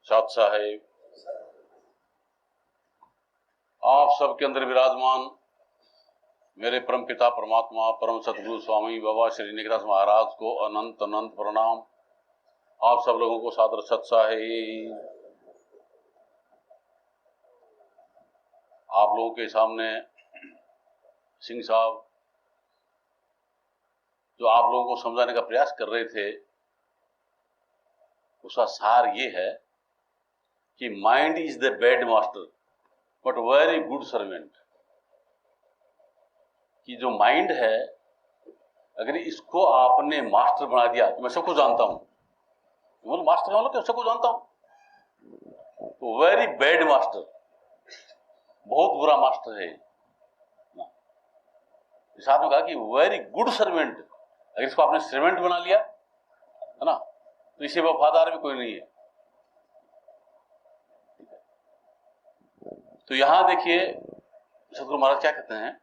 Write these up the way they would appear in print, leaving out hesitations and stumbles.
साथ साहेब, आप सबके अंदर विराजमान मेरे परम पिता परमात्मा परम सतगुरु स्वामी बाबा श्री निगराज महाराज को अनंत अनंत प्रणाम। आप सब लोगों को सादर सत साहेब। आप लोगों के सामने सिंह साहब जो आप लोगों को समझाने का प्रयास कर रहे थे, उसका सार ये है कि mind is the bad master but very good servant. कि जो माइंड है, अगर इसको आपने मास्टर बना दिया कि मैं सबको जानता हूं, मतलब मास्टर का मतलब कि सबको जानता हूं, तो वेरी बैड मास्टर, बहुत बुरा मास्टर है। इस आदमी कहा कि वेरी गुड सर्वेंट, अगर इसको आपने सर्वेंट बना लिया है ना, तो इसे वफादार भी कोई नहीं है। तो यहां देखिए सतगुरु महाराज क्या कहते हैं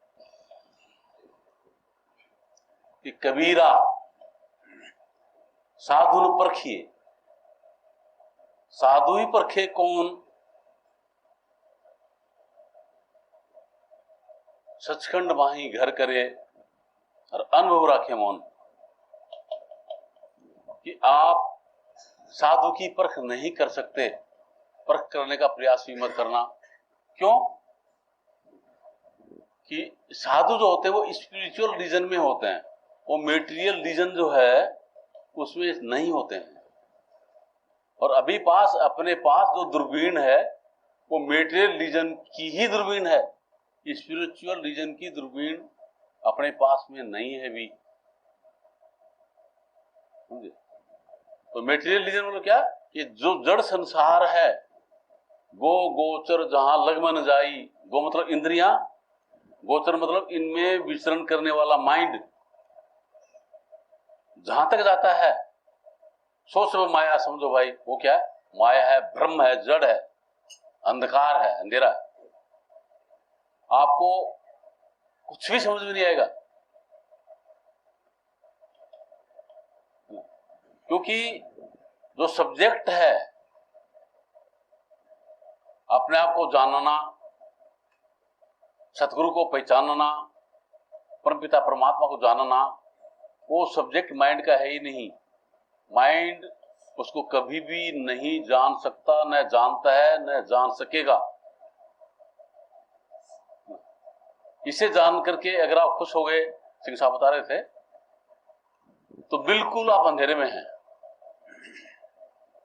कि कबीरा साधु न परखिए, साधु ही परखे कौन, सचखंड माही घर करे और अनुभव राखे मौन। कि आप साधु की परख नहीं कर सकते, परख करने का प्रयास भी मत करना। क्यों? कि साधु जो होते हैं वो स्पिरिचुअल रीजन में होते हैं, वो मेटीरियल रीजन जो है उसमें नहीं होते हैं। और अभी पास अपने पास जो दूरबीन है वो मेटीरियल रीजन की ही दूरबीन है, स्पिरिचुअल रीजन की दूरबीन अपने पास में नहीं है भी। समझे? तो मेटीरियल रीजन मतलब क्या कि जो जड़ संसार है, गो गोचर जहां लगम न जाई, गो मतलब इंद्रियां, गोचर मतलब इनमें विचरण करने वाला माइंड, जहां तक जाता है सो सब माया समझो भाई। वो क्या है? माया है, ब्रह्म है, जड़ है, अंधकार है, अंधेरा है। आपको कुछ भी समझ में नहीं आएगा, क्योंकि जो सब्जेक्ट है अपने आप को जानना, सतगुरु को पहचानना, परमपिता परमात्मा को जानना, वो सब्जेक्ट माइंड का है ही नहीं। माइंड उसको कभी भी नहीं जान सकता, न जानता है, न जान सकेगा। इसे जान करके अगर आप खुश हो गए, सिंह साहब बता रहे थे, तो बिल्कुल आप अंधेरे में हैं,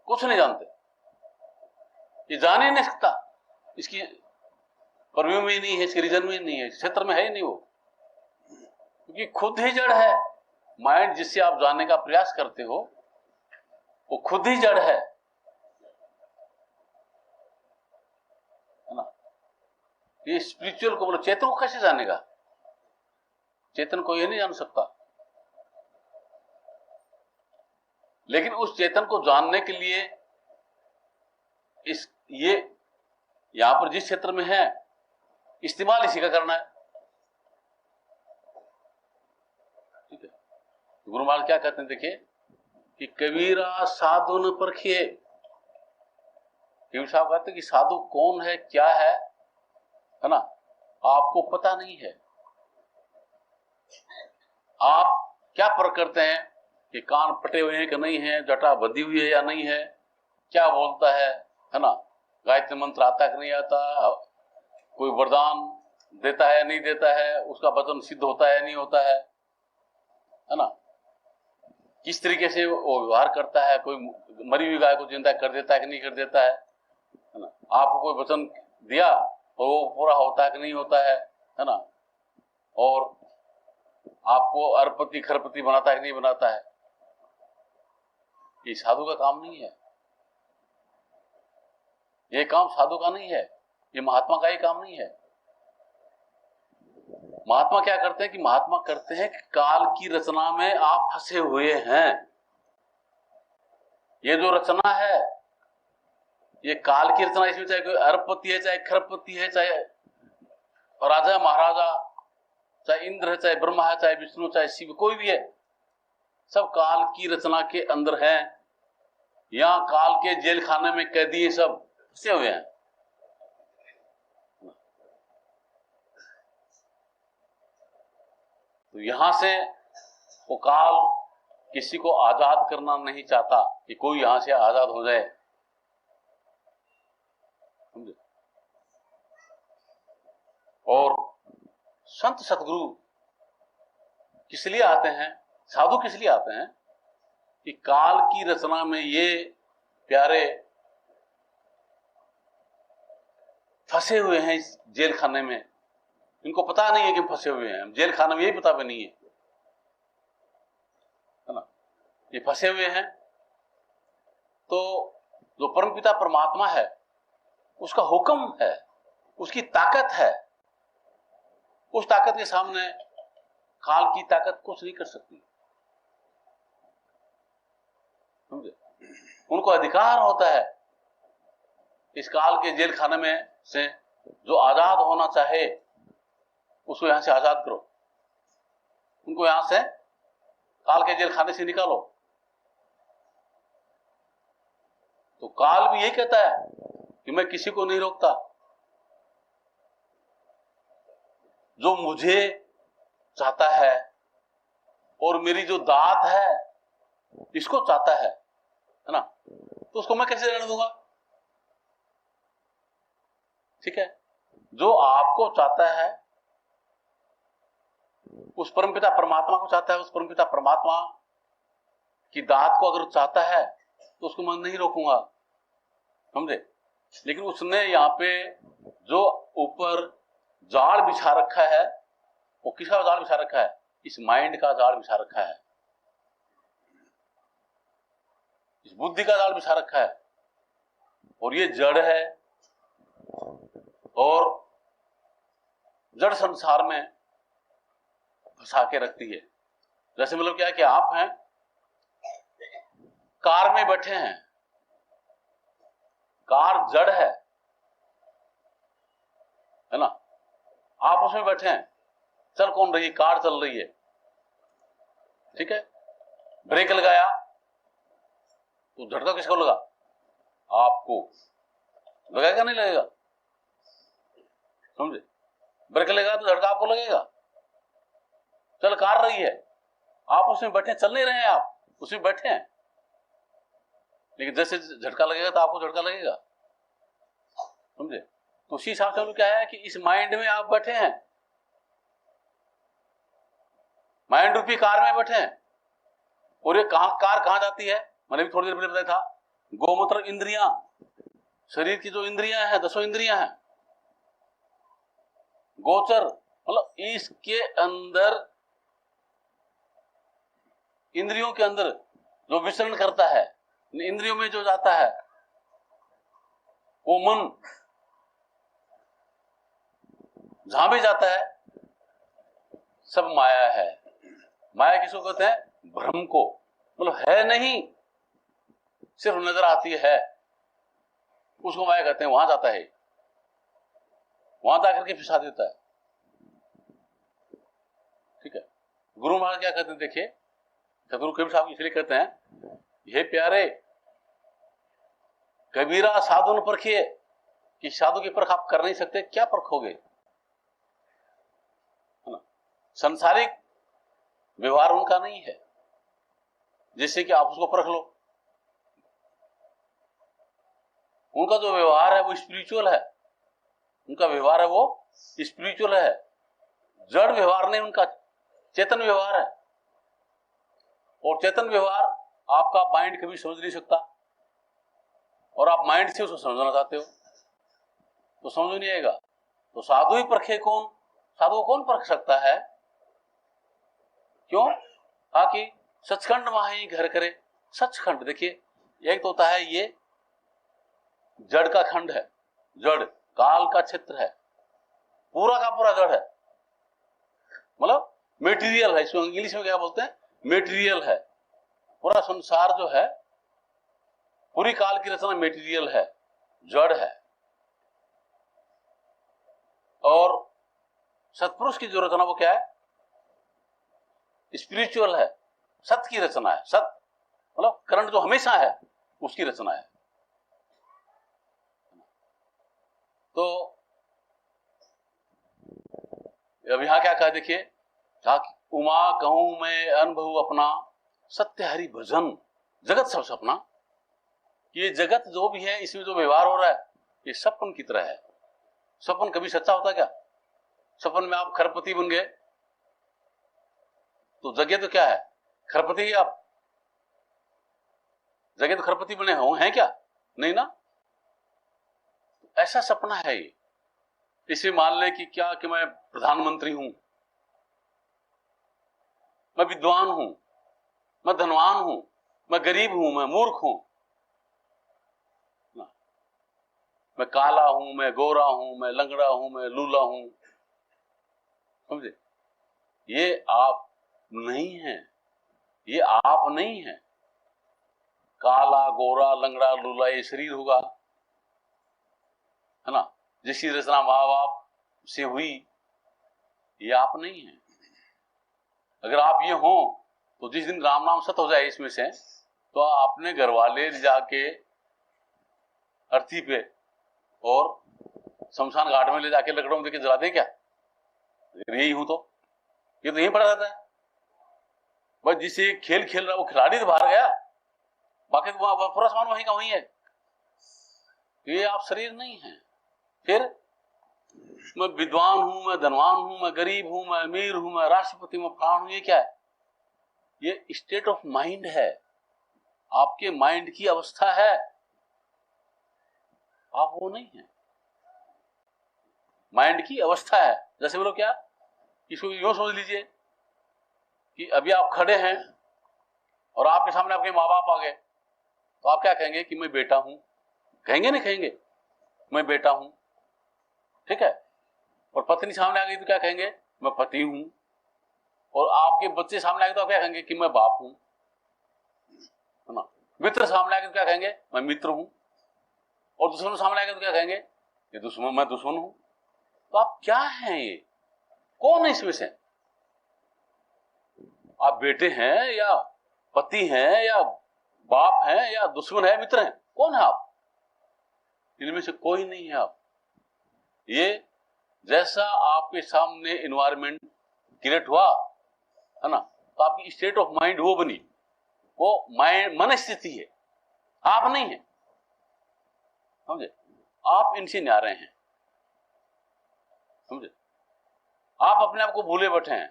कुछ नहीं जानते। ये जान ही नहीं सकता, इसकी परव्यू में ही नहीं है, इसके रीजन में ही नहीं है, क्षेत्र में है ही नहीं वो, क्योंकि खुद ही जड़ है। माइंड जिससे आप जानने का प्रयास करते हो वो खुद ही जड़ है ना। ये स्पिरिचुअल को मतलब चेतन को कैसे जानेगा? चेतन को ये नहीं जान सकता। लेकिन उस चेतन को जानने के लिए ये यहां पर जिस क्षेत्र में है, इस्तेमाल इसी का करना है। ठीक है? गुरु महाराज क्या कहते हैं, देखिए कि कबीरा साधु न परखिए। कबीर साहब कहते हैं कि साधु कौन है, क्या है ना, आपको पता नहीं है। आप क्या परख करते हैं कि कान पटे हुए हैं कि नहीं है, जटा बधी हुई है या नहीं है, क्या बोलता है ना, गायत्री मंत्र आता है कि नहीं आता, कोई वरदान देता है नहीं देता है, उसका वचन सिद्ध होता है नहीं होता है ना, किस तरीके से वो व्यवहार करता है, कोई मरी हुई गाय को जिंदा कर देता है कि नहीं कर देता है ना, आपको कोई वचन दिया तो वो पूरा होता है कि नहीं होता है ना, और आपको अरपति खरपति बनाता है कि नहीं बनाता है। ये साधु का काम नहीं है, ये काम साधु का नहीं है, ये महात्मा का ही काम नहीं है। महात्मा क्या करते हैं कि महात्मा करते हैं कि काल की रचना में आप फंसे हुए हैं। ये जो रचना है ये काल की रचना, इसमें चाहे कोई अरबपति है, चाहे खरबपति है, चाहे राजा महाराजा, चाहे इंद्र है, चाहे ब्रह्मा है, चाहे विष्णु, चाहे शिव, कोई भी है, सब काल की रचना के अंदर है। यहां काल के जेल खाने में कैदी सब फंसे हुए हैं। तो यहां से वो काल किसी को आजाद करना नहीं चाहता कि कोई यहां से आजाद हो जाए, समझे। और संत सतगुरु किस लिए आते हैं, साधु किस लिए आते हैं कि काल की रचना में ये प्यारे फंसे हुए हैं इस जेल खाने में, इनको पता नहीं है कि फंसे हुए हैं जेल खाने में, यही पता भी नहीं है ना, ये फंसे हुए हैं। तो जो परमपिता परमात्मा है उसका हुक्म है, उसकी ताकत है, उस ताकत के सामने काल की ताकत कुछ नहीं कर सकती, समझे। उनको अधिकार होता है इस काल के जेल खाने में से जो आजाद होना चाहे उसको यहां से आजाद करो, उनको यहां से काल के जेल खाने से निकालो। तो काल भी यही कहता है कि मैं किसी को नहीं रोकता, जो मुझे चाहता है और मेरी जो दात है इसको चाहता है ना, तो उसको मैं कैसे रहने दूंगा। ठीक है, जो आपको चाहता है, उस परमपिता परमात्मा को चाहता है, उस परमपिता परमात्मा की दात को अगर चाहता है तो उसको मैं नहीं रोकूंगा, समझे। लेकिन उसने यहाँ पे जो ऊपर जाल बिछा रखा है, वो किसका जाल बिछा रखा है, इस माइंड का जाल बिछा रखा है, इस बुद्धि का जाल बिछा रखा है, और ये जड़ है और जड़ संसार में फंसा के रखती है। जैसे मतलब क्या है कि आप हैं, कार में बैठे हैं, कार जड़ है ना, आप उसमें बैठे हैं, चल कौन रही है, कार चल रही है, ठीक है। ब्रेक लगाया तो झटका किसको लगा, आपको लगेगा नहीं लगेगा, समझे। ब्रेक लगा तो झटका आपको लगेगा, चल कार रही है, आप उसमें बैठे, चल नहीं रहे हैं, आप उसमें बैठे हैं, लेकिन जैसे झटका लगेगा तो आपको झटका लगेगा, समझे। तो उसी हिसाब से क्या है कि इस माइंड में आप बैठे हैं, माइंड रूपी कार में बैठे हैं, और ये कार कहां जाती है, मैंने भी थोड़ी देर पहले बताया था, गोमूत्र इंद्रियां, शरीर की जो इंद्रियां हैं, 10 इंद्रियां हैं, गोचर मतलब इसके अंदर, इंद्रियों के अंदर जो विचरण करता है, इंद्रियों में जो जाता है वो मन, जहां भी जाता है सब माया है। माया किसको कहते हैं, भ्रम को, मतलब है नहीं, सिर्फ नजर आती है, उसको माया कहते हैं। वहां जाता है, वहां जाकर के फंसा देता है, ठीक है। गुरु महाराज क्या कहते हैं, देखिए सतगुरु कबीर साहब इसलिए कहते हैं, ये प्यारे कबीरा साधु न परखिए, कि साधु की परख आप कर नहीं सकते, क्या परखोगे, है ना। संसारिक व्यवहार उनका नहीं है जिससे कि आप उसको परख लो, उनका जो व्यवहार है वो स्पिरिचुअल है, उनका व्यवहार है वो स्पिरिचुअल है, जड़ व्यवहार नहीं, उनका चेतन व्यवहार है। और चेतन व्यवहार आपका माइंड कभी समझ नहीं सकता, और आप माइंड से उसको समझना चाहते हो तो समझ नहीं आएगा। तो साधु ही परखे कौन, साधु को कौन परख सकता है, क्यों, ताकि सचखंड माही घर करे। सचखंड देखिए, एक तो होता है ये जड़ का खंड है, जड़ काल का क्षेत्र है, पूरा का पूरा जड़ है, मतलब मेटीरियल है, इसको इंग्लिश में क्या बोलते हैं, मेटीरियल है। पूरा संसार जो है, पूरी काल की रचना मेटीरियल है, जड़ है। और सत्पुरुष की जो रचना वो क्या है, स्पिरिचुअल है, सत्य की रचना है। सत्य मतलब करंट जो हमेशा है, उसकी रचना है। तो अब यहां क्या कहा, देखिए, कहा कि उमा कहूं मैं अनुभव अपना, सत्य हरि भजन जगत सब सपना। ये जगत जो भी है, इसमें जो व्यवहार हो रहा है, ये सपन की तरह है। सपन कभी सच्चा होता क्या? सपन में आप खरपति बन गए तो जगह तो क्या है? खरपति ही आप। जगह तो खरपति बने हो हैं क्या? नहीं ना। ऐसा सपना है ये। इसे मान ले कि क्या, कि मैं प्रधानमंत्री हूं, मैं विद्वान हूं, मैं धनवान हूं, मैं गरीब हूं, मैं मूर्ख हूं, मैं काला हूं, मैं गोरा हूं, मैं लंगड़ा हूं, मैं लूला हूं। समझे? ये आप नहीं है, ये आप नहीं है। काला, गोरा, लंगड़ा, लूला ये शरीर होगा, है ना, जिसकी रचना माँ बाप से हुई, ये आप नहीं है। अगर आप ये हो तो जिस दिन राम नाम सत हो जाए इसमें से, तो आपने घर वाले जाके अर्थी पे और शमशान घाट में ले जाके लकड़ों में देके जला दे क्या? यही हूं तो ये तो यही पड़ा रहता है। बस जिसे खेल खेल रहा वो खिलाड़ी तो बाहर गया, बाकी तो पूरा सामान वहीं का वहीं है। ये आप शरीर नहीं है। फिर मैं विद्वान हूं, मैं धनवान हूं, मैं गरीब हूं, मैं अमीर हूं, मैं राष्ट्रपति, मैं प्राण हूं, ये क्या है? ये स्टेट ऑफ माइंड है, आपके माइंड की अवस्था है, आप वो नहीं है। माइंड की अवस्था है। जैसे बोलो क्या, इसको यूं समझ लीजिए कि अभी आप खड़े हैं और आपके सामने आपके माँ बाप आ गए, तो आप क्या कहेंगे कि मैं बेटा हूं? कहेंगे नहीं कहेंगे? मैं बेटा हूं, ठीक है। और पत्नी सामने आ गई तो क्या कहेंगे? मैं पति हूं। और आपके बच्चे सामने आ गए तो आप क्या कहेंगे कि मैं बाप हूं, है ना। मित्र सामने आ गए तो क्या कहेंगे? मैं मित्र हूं। और दुश्मन सामने आ गए तो क्या कहेंगे? ये दुश्मन, मैं दुश्मन हूं। तो आप क्या हैं? ये कौन है इसमें से? आप बेटे हैं या पति हैं या बाप हैं या दुश्मन है, मित्र हैं? कौन है आप? इनमें से कोई नहीं है आप। ये जैसा आपके सामने एनवायरमेंट क्रिएट हुआ, है ना, तो आपकी स्टेट ऑफ माइंड वो बनी, वो माइंड मन स्थिति है, आप नहीं है। समझे? आप इनसे न्यारे हैं। समझे? आप अपने आप को भूले बैठे हैं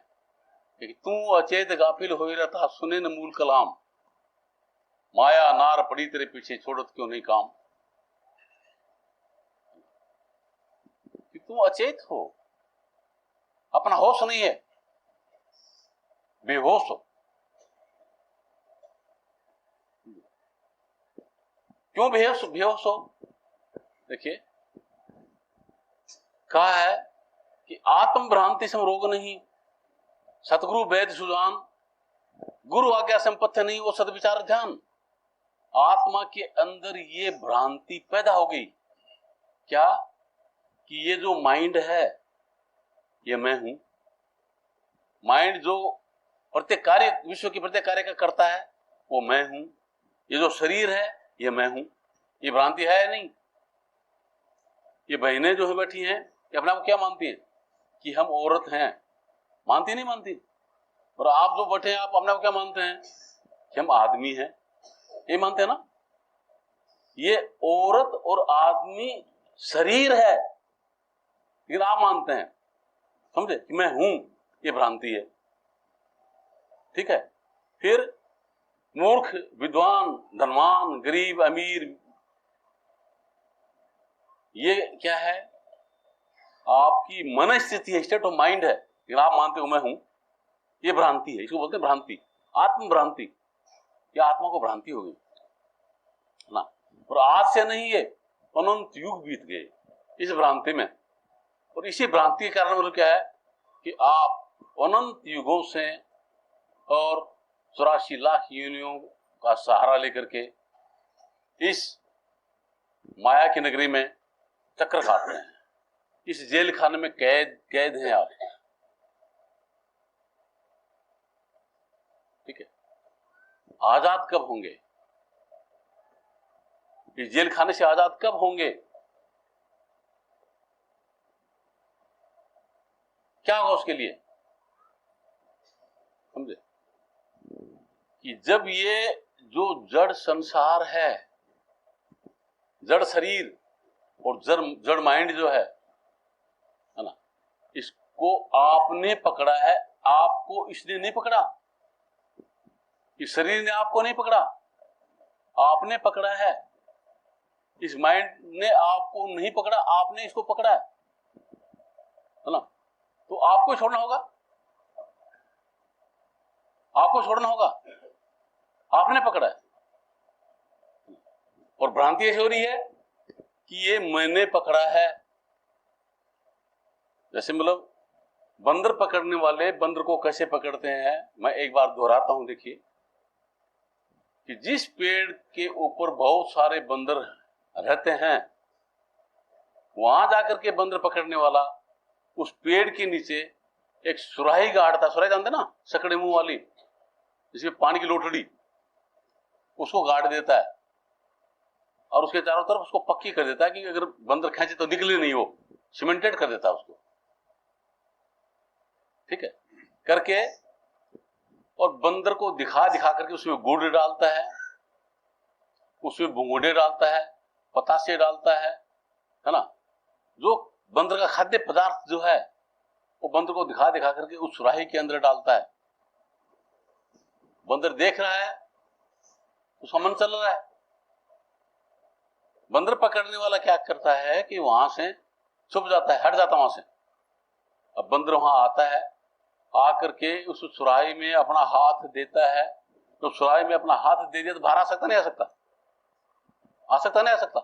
कि तू अचेत गाफिल हो रहता, सुने न मूल कलाम, माया नार पड़ी तेरे पीछे, छोड़त क्यों नहीं काम। कि तू अचेत हो, अपना होश नहीं है, बेहोश हो। क्यों बेहोश हो? देखिए, कहा है कि आत्म भ्रांति से रोग नहीं, सतगुरु वैद्य सुजान, गुरु आज्ञा संपत्ति नहीं, वो सदविचार ध्यान। आत्मा के अंदर ये भ्रांति पैदा हो गई, क्या, कि ये जो माइंड है ये मैं हूं। माइंड जो प्रत्येक कार्य, विश्व के प्रत्येक कार्य का करता है, वो मैं हूं। ये जो शरीर है ये मैं हूं। ये भ्रांति है या नहीं? ये बहनें जो है बैठी हैं, ये अपने आप को क्या मानती हैं? कि हम औरत हैं। मानती नहीं मानती? और आप जो बैठे हैं, आप अपने आप क्या मानते हैं? कि हम आदमी हैं। ये मानते हैं ना। ये औरत और आदमी शरीर है, लेकिन आप मानते हैं, समझे, कि मैं हूं। ये भ्रांति है, ठीक है। फिर मूर्ख, विद्वान, धनवान, गरीब, अमीर, ये क्या है? आपकी मन स्थिति है, स्टेट ऑफ माइंड है, लेकिन आप मानते हो मैं हूं। ये भ्रांति है, इसको बोलते हैं भ्रांति, आत्म भ्रांति। या आत्मा को भ्रांति हो गई ना। और आज से नहीं, ये अनंत युग बीत गए इस भ्रांति में। और इसी भ्रांति के कारण मतलब क्या है कि आप अनंत युगों से और 84 लाख योनियों का सहारा लेकर के इस माया की नगरी में चक्कर काट रहे हैं। इस जेल खाने में कैद हैं आप, ठीक है। आजाद कब होंगे? इस जेल खाने से आजाद कब होंगे? क्या होगा उसके लिए? समझे कि जब ये जो जड़ संसार है, जड़ शरीर और जड़ माइंड जो है ना, इसको आपने पकड़ा है, आपको इसने नहीं पकड़ा, इस शरीर ने आपको नहीं पकड़ा, आपने पकड़ा है। इस माइंड ने आपको नहीं पकड़ा, आपने इसको पकड़ा है ना। तो आपको छोड़ना होगा, आपको छोड़ना होगा, आपने पकड़ा है। और भ्रांति ऐसी हो रही है कि ये मैंने पकड़ा है। जैसे मतलब बंदर पकड़ने वाले बंदर को कैसे पकड़ते हैं, मैं एक बार दोहराता हूं। देखिए कि जिस पेड़ के ऊपर बहुत सारे बंदर रहते हैं, वहां जाकर के बंदर पकड़ने वाला उस पेड़ के नीचे एक सुराही गाड़ता, सुराही जानते ना, सकड़े मुंह वाली, जिसमें पानी की लोटड़ी, उसको गाड़ देता है और उसके चारों तरफ उसको पक्की कर देता है कि अगर बंदर खींचे तो निकले नहीं, वो सीमेंटेड कर देता है उसको, ठीक है, करके। और बंदर को दिखा दिखा करके उसमें गुड़ डालता है, उसमें भुंगुडे डालता है, पतासे डालता है ना। जो बंदर का खाद्य पदार्थ जो है वो बंदर को दिखा दिखा करके उस सुराही के अंदर डालता है। बंदर देख रहा है, उसका मन चल रहा है। बंदर पकड़ने वाला क्या करता है कि वहां से छुप जाता है, हट जाता है वहां से। अब बंदर वहां आता है, आकर के उस सुराही में अपना हाथ देता है। तो सुराही में अपना हाथ दे दिया तो बाहर आ सकता नहीं आ सकता? आ सकता नहीं आ सकता,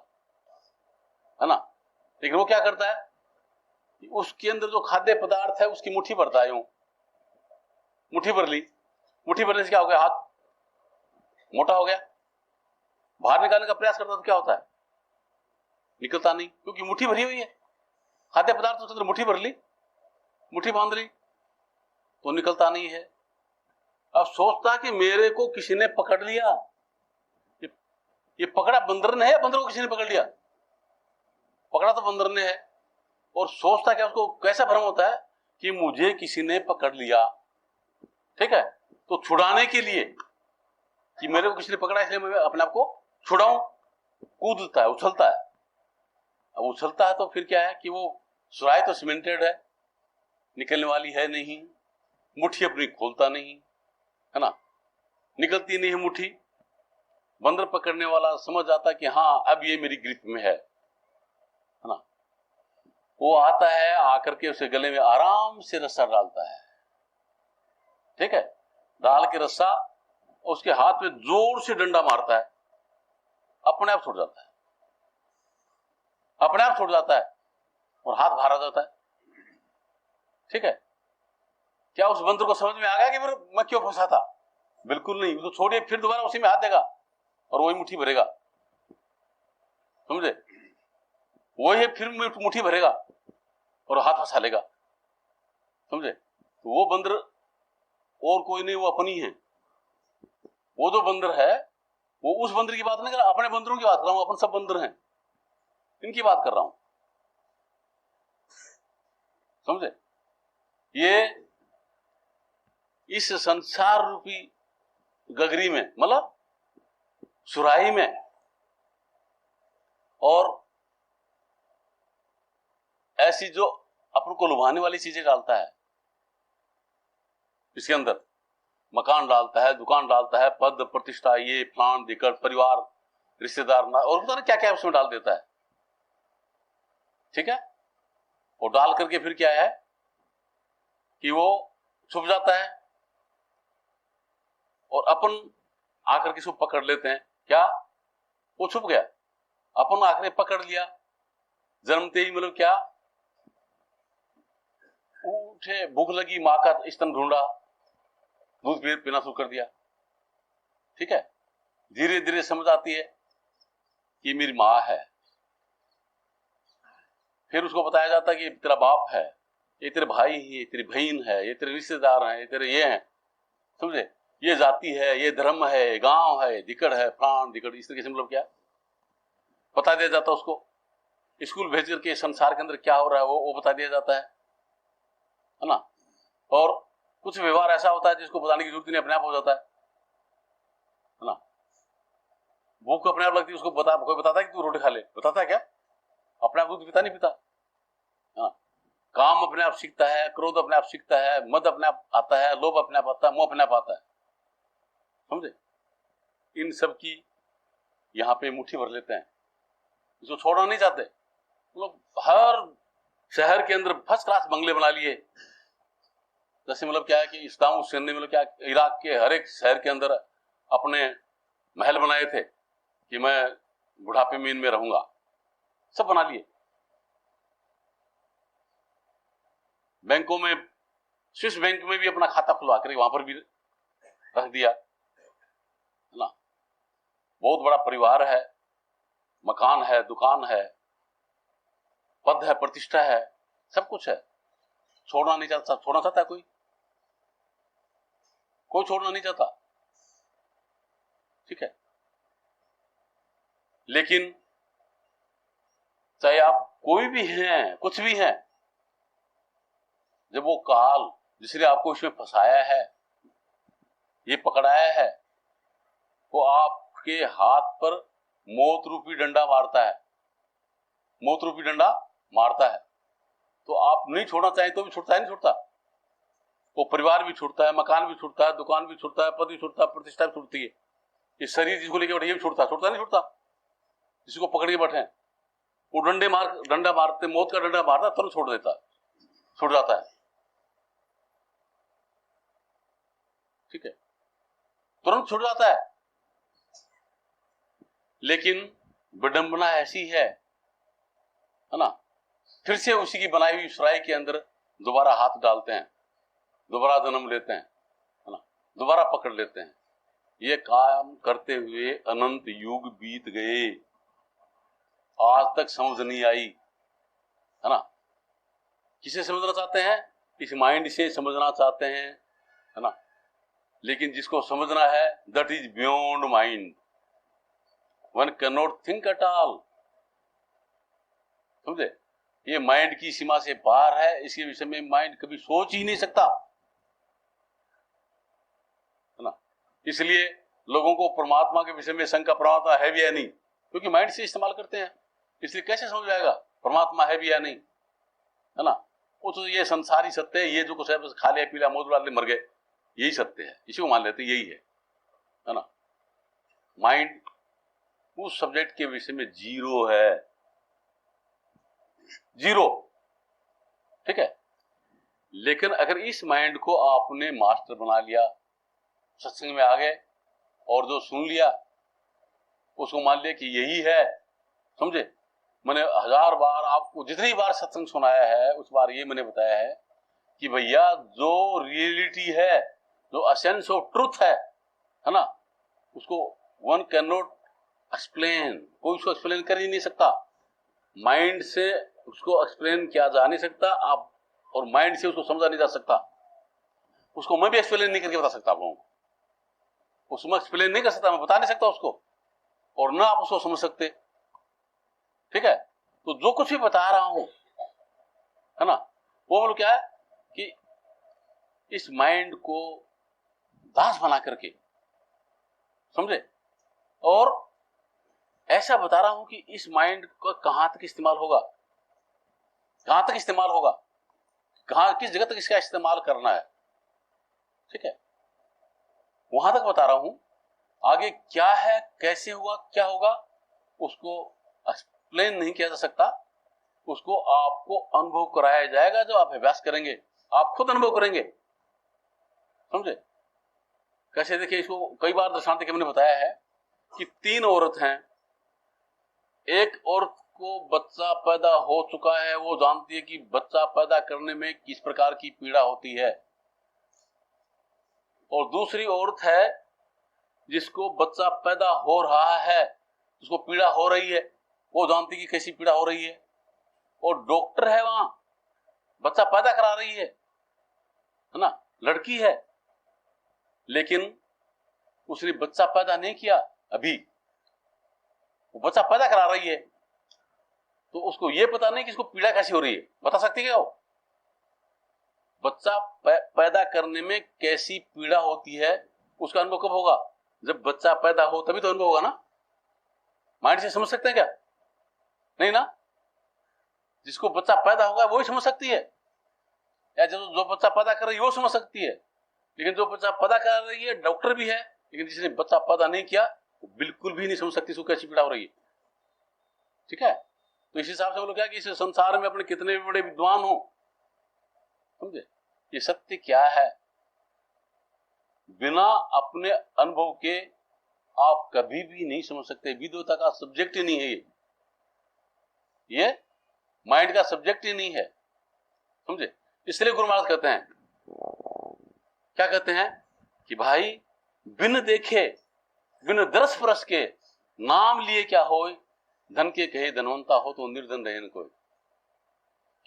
है ना। लेकिन वो क्या करता है कि उसके अंदर जो खाद्य पदार्थ है उसकी मुट्ठी भरता है। यूं मुट्ठी भर ली, मुट्ठी भरने से क्या हो गया, हाथ मोटा हो गया। बाहर निकालने का प्रयास करता तो क्या होता है, निकलता नहीं, क्योंकि मुट्ठी भरी हुई है। खाद्य पदार्थ उसके अंदर मुट्ठी भर ली, मुट्ठी बांध ली, तो निकलता नहीं है। अब सोचता कि मेरे को किसी ने पकड़ लिया। ये पकड़ा बंदर ने है या बंदर को किसी ने पकड़ लिया? पकड़ा तो बंदर ने है। और सोचता क्या, उसको कैसा भ्रम होता है कि मुझे किसी ने पकड़ लिया, ठीक है, तो छुड़ाने के लिए कि मेरे को किसी ने पकड़ा इसलिए मैं अपने आप को छुड़ाऊं, कूदता है, उछलता है। अब उछलता है तो फिर क्या है कि वो सुराही तो सीमेंटेड है, निकलने वाली है नहीं, मुट्ठी अपनी खोलता नहीं, है ना, निकलती नहीं है मुट्ठी। बंदर पकड़ने वाला समझ आता कि हाँ अब ये मेरी ग्रिप में है ना। वो आता है, आकर के उसे गले में आराम से रस्सा डालता है, ठीक है, डाल के रस्सा उसके हाथ में जोर से डंडा मारता है, अपने आप छूट जाता है, अपने आप छूट जाता है और हाथ बाहर आ जाता है, ठीक है। क्या उस बंदर को समझ में आ गया कि मैं क्यों फंसा था? बिल्कुल नहीं। उसको छोड़िए, फिर दोबारा उसी में हाथ देगा और वही मुट्ठी भरेगा, समझे, वही फिर मुट्ठी भरेगा और हाथ फंसा लेगा, समझे। तो वो बंदर और कोई नहीं, वो अपनी है। वो जो बंदर है वो उस बंदर की बात नहीं कर रहा, अपने बंदरों की बात कर रहा हूं। अपन सब बंदर हैं, इनकी बात कर रहा हूं, समझे। ये इस संसार रूपी गगरी में, मतलब सुराही में, और ऐसी जो अपन को लुभाने वाली चीजें डालता है, इसके अंदर मकान डालता है, दुकान डालता है, पद प्रतिष्ठा, ये फलान दिक्कत, परिवार, रिश्तेदार, और पता नहीं क्या क्या उसमें डाल देता है, ठीक है। और डाल करके फिर क्या है कि वो छुप जाता है और अपन आकर के इसको पकड़ लेते हैं। क्या, वो छुप गया, अपन आकर पकड़ लिया, जन्मते ही मतलब क्या, उठे, भूख लगी, माँ का स्तन ढूंढा, दूध पीना शुरू कर दिया, ठीक है। धीरे धीरे समझ आती है कि मेरी माँ है। फिर उसको बताया जाता है कि तेरा बाप है, ये तेरे भाई है, तेरी बहन है, ये तेरे रिश्तेदार हैं, ये तेरे ये हैं, समझे, ये जाति है, ये धर्म है, गांव है, दिकड़ है, प्राण दिकड़, इस तरीके से मतलब क्या, बता दिया जाता उसको, स्कूल भेज करके संसार के अंदर क्या हो रहा है वो बता दिया जाता है ना। और कुछ व्यवहार ऐसा होता है जिसको बताने की जरूरत नहीं, अपने आप हो जाता है ना। भूख अपने आप लगती है, उसको कोई बताता है कि तू रोटी खा ले, बताता है क्या? अपने आप दूध पीता नहीं पीता, हाँ। काम अपने आप सीखता है, क्रोध अपने आप सीखता है, मद अपने आप आता है, लोभ अपने आप आता है, मोह अपने आप आता है, समझे। इन सब की यहाँ पे मुट्ठी भर लेते हैं, इसको छोड़ना नहीं चाहते। मतलब हर शहर के अंदर फर्स्ट क्लास बंगले बना लिए, जैसे मतलब क्या है कि इस्लाम हुसैन ने मतलब क्या इराक के हर एक शहर के अंदर अपने महल बनाए थे कि मैं बुढ़ापे में इनमें रहूंगा, सब बना लिए। बैंकों में, स्विस बैंक में भी अपना खाता खुलवा कर वहां पर भी रख दिया, है ना। बहुत बड़ा परिवार है, मकान है, दुकान है, पद है, प्रतिष्ठा है, सब कुछ है। छोड़ना नहीं चाहता, छोड़ना चाहता है कोई? कोई छोड़ना नहीं चाहता, ठीक है। लेकिन चाहे आप कोई भी हैं, कुछ भी हैं, जब वो काल जिसने आपको इसमें फंसाया है, ये पकड़ाया है, वो आपके हाथ पर मौत रूपी डंडा मारता है, मौत रूपी डंडा मारता है, तो आप नहीं छोड़ना चाहें तो भी छूटता है, नहीं छूटता। वो परिवार भी छूटता है, मकान भी छूटता है, दुकान भी छूटता है, पद भी छूटता है, प्रतिष्ठा भी छूटती है। ये शरीर जिसको लेके बैठे ये भी छूटता नहीं छूटता। जिसको पकड़ के बैठे वो डंडा मारते, मौत का डंडा मारता, तुरंत छोड़ देता है, छूट जाता है, ठीक है, तुरंत छूट जाता है। लेकिन विडंबना ऐसी है ना, फिर से उसी की बनाई हुई सराय के अंदर दोबारा हाथ डालते हैं, दोबारा जन्म लेते हैं, है ना, दोबारा पकड़ लेते हैं। ये काम करते हुए अनंत युग बीत गए, आज तक समझ नहीं आई, है ना। किसे समझना चाहते हैं? इस माइंड से समझना चाहते हैं, है ना। लेकिन जिसको समझना है that is beyond mind, one can not think at all, समझे। ये माइंड की सीमा से बाहर है, इसके विषय में माइंड कभी सोच ही नहीं सकता, है ना। इसलिए लोगों को परमात्मा के विषय में शंका परमात्मा है भी या नहीं, क्योंकि माइंड से इस्तेमाल करते हैं, इसलिए कैसे समझ जाएगा परमात्मा है भी या नहीं, है ना। वो तो ये संसारी सत्य है, ये जो कुछ है बस खा लिया पी लिया मौज उड़ा मर गए, यही सत्य है, इसी को मान लेते यही है ना। माइंड उस सब्जेक्ट के विषय में जीरो है, जीरो, ठीक है। लेकिन अगर इस माइंड को आपने मास्टर बना लिया, सत्संग में आ गए और जो सुन लिया उसको मान लिया कि यही है, समझे। मैंने 1000 बार आपको जितनी बार सत्संग सुनाया है उस बार ये मैंने बताया है कि भैया जो रियलिटी है, जो एसेंस ऑफ ट्रुथ है ना, उसको वन कैन नॉट एक्सप्लेन, कोई उसको एक्सप्लेन कर ही नहीं सकता। माइंड से उसको एक्सप्लेन किया जा नहीं सकता आप, और माइंड से उसको समझा नहीं जा सकता। उसको मैं भी एक्सप्लेन नहीं करके बता सकता आप लोगों को, उसमें एक्सप्लेन नहीं कर सकता, मैं बता नहीं सकता उसको, और ना आप उसको समझ सकते, ठीक है। तो जो कुछ भी बता रहा हूं, है ना, वो मतलब क्या है कि इस माइंड को दास बना करके, समझे, और ऐसा बता रहा हूं कि इस माइंड का कहां तक इस्तेमाल होगा, कहां तक इस्तेमाल होगा, कहां किस जगह तक इसका इस्तेमाल करना है, ठीक है, वहां तक बता रहा हूं। आगे क्या है, कैसे हुआ, क्या होगा, उसको एक्सप्लेन नहीं किया जा सकता, उसको आपको अनुभव कराया जाएगा। जो आप अभ्यास करेंगे आप खुद अनुभव करेंगे, समझे। कैसे, देखिए, इसको कई बार दृष्टांत के मैंने बताया है कि 3 औरत हैं, एक औरत को बच्चा पैदा हो चुका है, वो जानती है कि बच्चा पैदा करने में किस प्रकार की पीड़ा होती है, और दूसरी औरत है जिसको बच्चा पैदा हो रहा है, उसको पीड़ा हो रही है, वो जानती कि कैसी पीड़ा हो रही है, और डॉक्टर है वहां, बच्चा पैदा करा रही है ना, लड़की है, लेकिन उसने बच्चा पैदा नहीं किया अभी, वो बच्चा पैदा करा रही है, तो उसको ये पता नहीं कि इसको पीड़ा कैसी हो रही है, बता सकती है क्या वो? बच्चा पैदा करने में कैसी पीड़ा होती है उसका अनुभव कब होगा? जब बच्चा पैदा हो तभी तो अनुभव होगा ना। माइंड से समझ सकते हैं क्या? नहीं ना। जिसको बच्चा पैदा होगा वही समझ सकती है, या जो बच्चा पैदा कर रही है वो समझ सकती है। लेकिन जो बच्चा पैदा कर रही है डॉक्टर भी है, लेकिन जिसने बच्चा पैदा नहीं किया वो बिल्कुल भी नहीं समझ सकती उसको कैसी पीड़ा हो रही है। ठीक है, तो इस हिसाब से बोलो क्या कि इस संसार में अपने कितने भी बड़े विद्वान हो, समझे, ये सत्य क्या है, बिना अपने अनुभव के आप कभी भी नहीं समझ सकते। विद्वता का सब्जेक्ट ही नहीं है ये माइंड का सब्जेक्ट ही नहीं है, समझे। इसलिए गुरु महाराज कहते हैं, क्या कहते हैं कि भाई बिन देखे बिन दरस परस के नाम लिए क्या होए, धन के कहे धनवंता हो तो निर्धन रहे न कोई।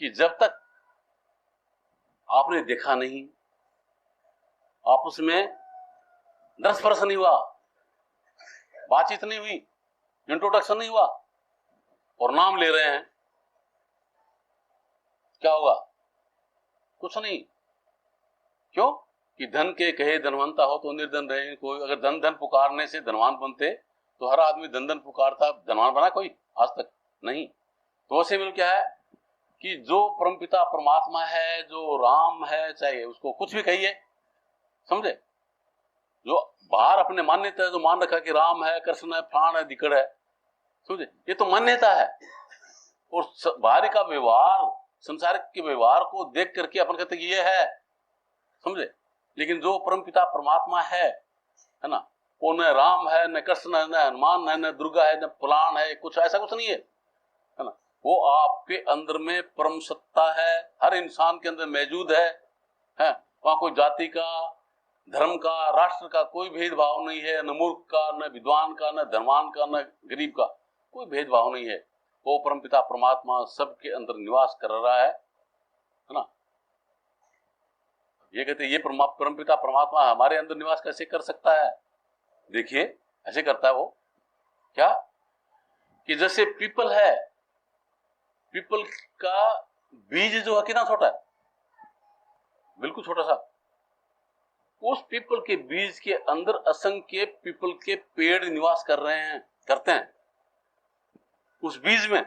कि जब तक आपने देखा नहीं, आपस में दरस परस नहीं हुआ, बातचीत नहीं हुई, इंट्रोडक्शन नहीं हुआ, और नाम ले रहे हैं, क्या होगा? कुछ नहीं। क्यों? कि धन के कहे धनवंता हो तो निर्धन रहे कोई। अगर धन धन पुकारने से धनवान बनते तो हर आदमी धन धन पुकारता, धनवान बना कोई आज तक? नहीं। तो वैसे मिल क्या है कि जो परमपिता परमात्मा है, जो राम है, चाहे उसको कुछ भी कहिए, समझे, जो बाहर अपने मान्यता है, जो मान रखा कि राम है, कृष्ण है, प्राण है, दिकड़ है, समझे, ये तो मान्यता है। और बाहरी का व्यवहार, संसार के व्यवहार को देख करके अपन कहते कि ये है, समझे। लेकिन जो परमपिता परमात्मा है ना, वो न राम है, न कृष्ण है, न हनुमान है, न दुर्गा है, न पुराण है, कुछ ऐसा कुछ नहीं है ना। वो आपके अंदर में परम सत्ता है, हर इंसान के अंदर मौजूद है। वहां कोई जाति का, धर्म का, राष्ट्र का कोई भेदभाव नहीं है, न मूर्ख का, न विद्वान का, न धनवान का, न गरीब का, कोई भेदभाव नहीं है। वो परमपिता परमात्मा सबके अंदर निवास कर रहा है ना। ये कहते ये परमपिता परमात्मा हमारे अंदर निवास कैसे कर सकता है? देखिए ऐसे करता है वो, क्या कि जैसे पीपल है, पीपल का बीज जो है कितना छोटा है, बिल्कुल छोटा सा। उस पीपल के बीज के अंदर असंख्य पीपल के पेड़ निवास कर रहे हैं, करते हैं उस बीज में।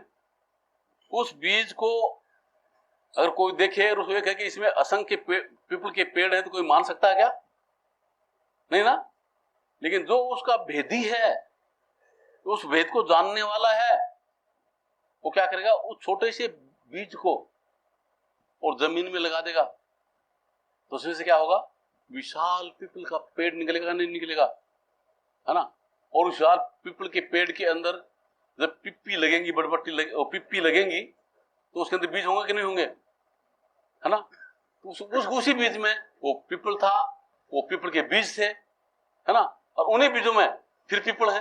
उस बीज को अगर कोई देखे और उसको कहे कि इसमें असंख्य पीपल के पेड़ हैं, तो कोई मान सकता है क्या? नहीं ना। लेकिन जो उसका भेदी है, उस भेद को जानने वाला है, वो क्या करेगा, उस छोटे से बीज को और जमीन में लगा देगा, तो उसमें से क्या होगा, विशाल पीपल का पेड़ निकलेगा, नहीं निकलेगा, है ना। और विशाल पीपल के पेड़ के अंदर जब पिप्पी लगेंगी, बड़बट्टी पिप्पी लगेंगी, तो उसके अंदर बीज होंगे कि नहीं होंगे, है ना। तो उसी बीज में वो पीपल था, वो पीपल के बीज थे, है ना। और उन्हीं बीजों में फिर पीपल है,